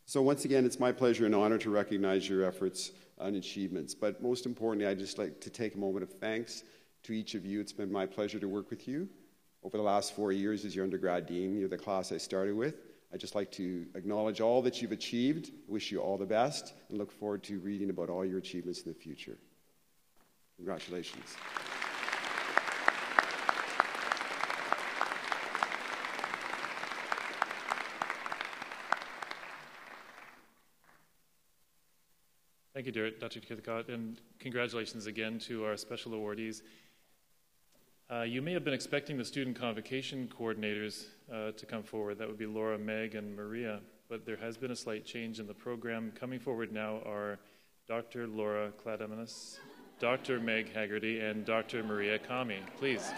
So once again, it's my pleasure and honor to recognize your efforts and achievements. But most importantly, I'd just like to take a moment of thanks to each of you. It's been my pleasure to work with you over the last 4 years as your undergrad dean. You're the class I started with. I'd just like to acknowledge all that you've achieved, wish you all the best, and look forward to reading about all your achievements in the future. Congratulations. Thank you, Dr. Kithcott, and congratulations again to our special awardees. You may have been expecting the student convocation coordinators to come forward. That would be Laura, Meg, and Maria. but there has been a slight change in the program. Coming forward now are Dr. Laura Kladamanus, Dr. Meg Haggerty, and Dr. Maria Kami. Please.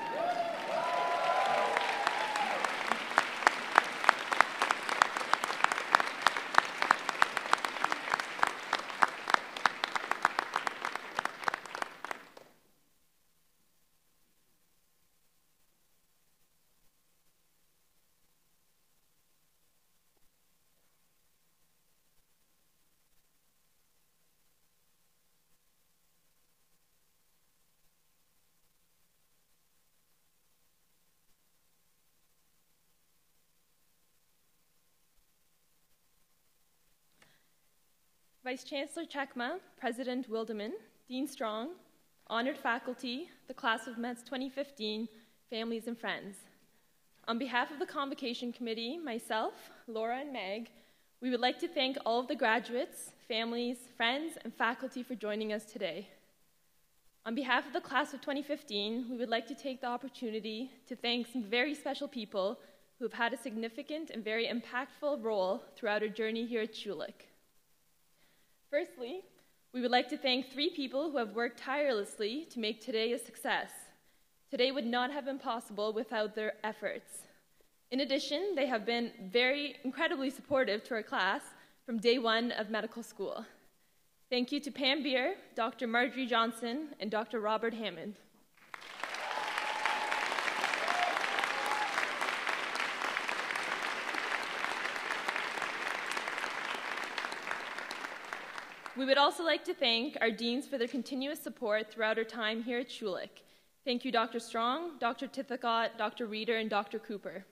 Vice Chancellor Chekma, President Wildeman, Dean Strong, honored faculty, the class of METS 2015, families and friends. On behalf of the Convocation Committee, myself, Laura, and Meg, we would like to thank all of the graduates, families, friends, and faculty for joining us today. On behalf of the class of 2015, we would like to take the opportunity to thank some very special people who have had a significant and very impactful role throughout our journey here at Schulich. Firstly, we would like to thank 3 people who have worked tirelessly to make today a success. Today would not have been possible without their efforts. In addition, they have been incredibly supportive to our class from day 1 of medical school. Thank you to Pam Beer, Dr. Marjorie Johnson, and Dr. Robert Hammond. We would also like to thank our deans for their continuous support throughout our time here at Schulich. Thank you, Dr. Strong, Dr. Tithicott, Dr. Reeder, and Dr. Cooper.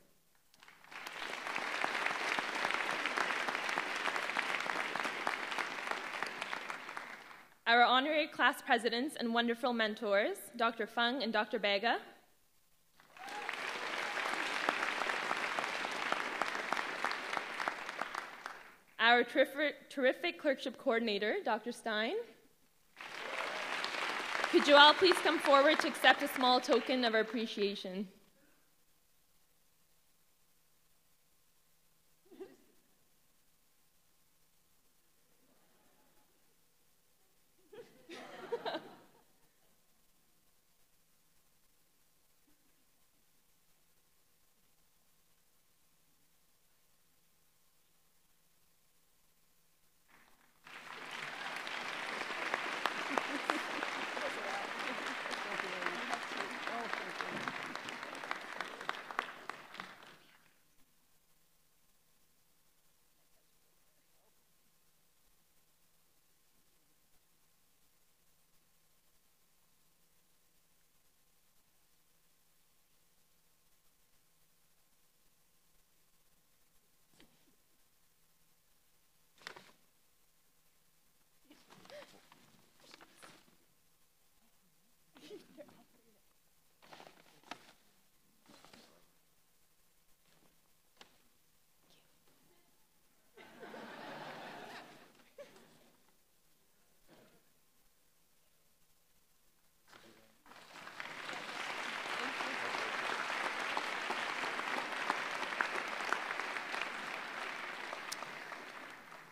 Our honorary class presidents and wonderful mentors, Dr. Fung and Dr. Baga. Our terrific clerkship coordinator, Dr. Stein. Could you all please come forward to accept a small token of our appreciation?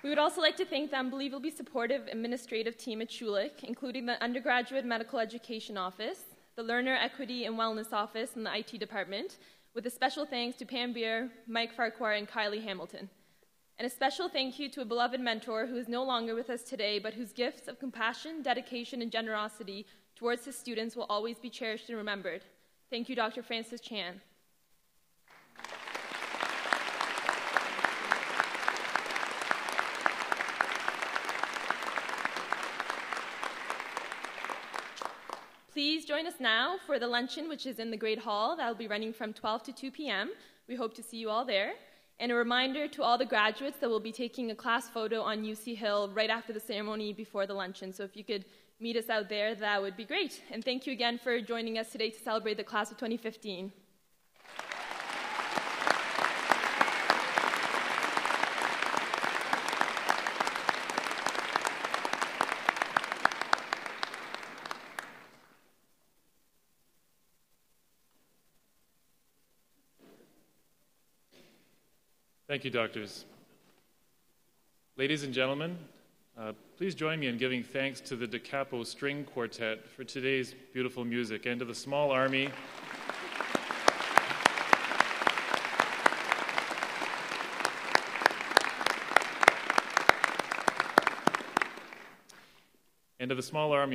We would also like to thank the unbelievably supportive administrative team at Schulich, including the Undergraduate Medical Education Office, the Learner Equity and Wellness Office, and the IT Department, with a special thanks to Pam Beer, Mike Farquhar, and Kylie Hamilton. And a special thank you to a beloved mentor who is no longer with us today, but whose gifts of compassion, dedication, and generosity towards his students will always be cherished and remembered. Thank you, Dr. Francis Chan. Please join us now for the luncheon, which is in the Great Hall. That will be running from 12 to 2 p.m. We hope to see you all there. And a reminder to all the graduates that we'll be taking a class photo on UC Hill right after the ceremony before the luncheon. So if you could meet us out there, that would be great. And thank you again for joining us today to celebrate the class of 2015. Thank you, doctors. Ladies and gentlemen, please join me in giving thanks to the Da Capo String Quartet for today's beautiful music, and to the small army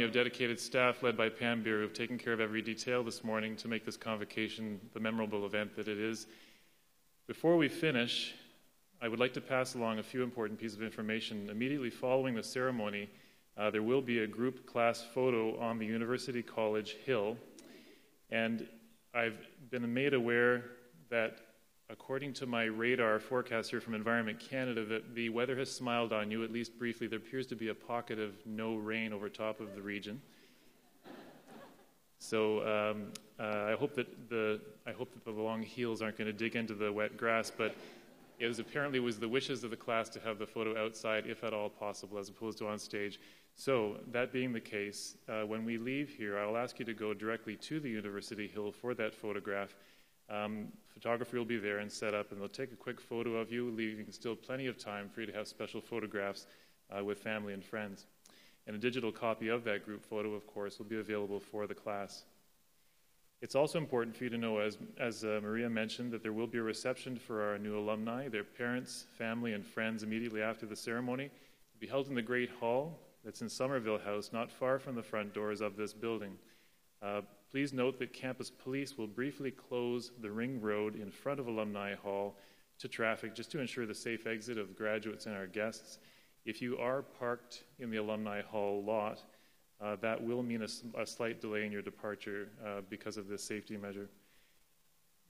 of dedicated staff led by Pam Beer, who have taken care of every detail this morning to make this convocation the memorable event that it is. Before we finish, I would like to pass along a few important pieces of information. Immediately following the ceremony, there will be a group class photo on the University College Hill, and I've been made aware that, according to my radar forecast here from Environment Canada, that the weather has smiled on you, at least briefly. There appears to be a pocket of no rain over top of the region. So I hope that the long heels aren't going to dig into the wet grass, but it apparently was the wishes of the class to have the photo outside, if at all possible, as opposed to on stage. So that being the case, when we leave here, I'll ask you to go directly to the University Hill for that photograph. Photography will be there and set up, and they'll take a quick photo of you, leaving still plenty of time for you to have special photographs with family and friends. And a digital copy of that group photo, of course, will be available for the class. It's also important for you to know, as Maria mentioned, that there will be a reception for our new alumni, their parents, family, and friends immediately after the ceremony. It will be held in the Great Hall that's in Somerville House, not far from the front doors of this building. Please note that campus police will briefly close the ring road in front of Alumni Hall to traffic, just to ensure the safe exit of graduates and our guests. If you are parked in the Alumni Hall lot, that will mean a slight delay in your departure because of this safety measure.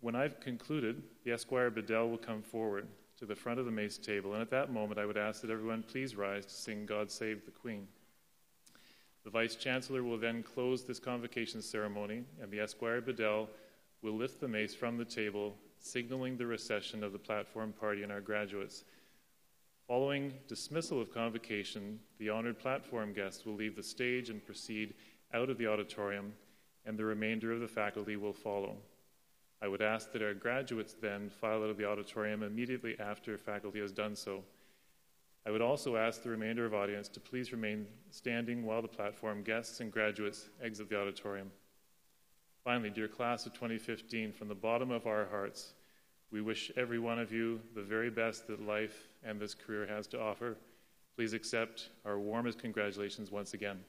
When I've concluded, the Esquire Bedell will come forward to the front of the mace table, and at that moment I would ask that everyone please rise to sing God Save the Queen. The Vice-Chancellor will then close this convocation ceremony, and the Esquire Bedell will lift the mace from the table, signaling the recession of the platform party and our graduates. Following dismissal of convocation, the honored platform guests will leave the stage and proceed out of the auditorium, and the remainder of the faculty will follow. I would ask that our graduates then file out of the auditorium immediately after faculty has done so. I would also ask the remainder of audience to please remain standing while the platform guests and graduates exit the auditorium. Finally, dear class of 2015, from the bottom of our hearts, we wish every one of you the very best that life and this career has to offer. Please accept our warmest congratulations once again.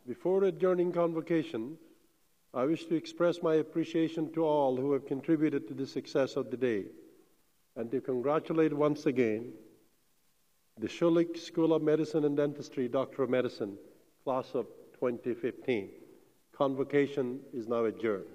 Before adjourning convocation, I wish to express my appreciation to all who have contributed to the success of the day, and to congratulate once again the Schulich School of Medicine and Dentistry, Doctor of Medicine, class of 2015. Convocation is now adjourned.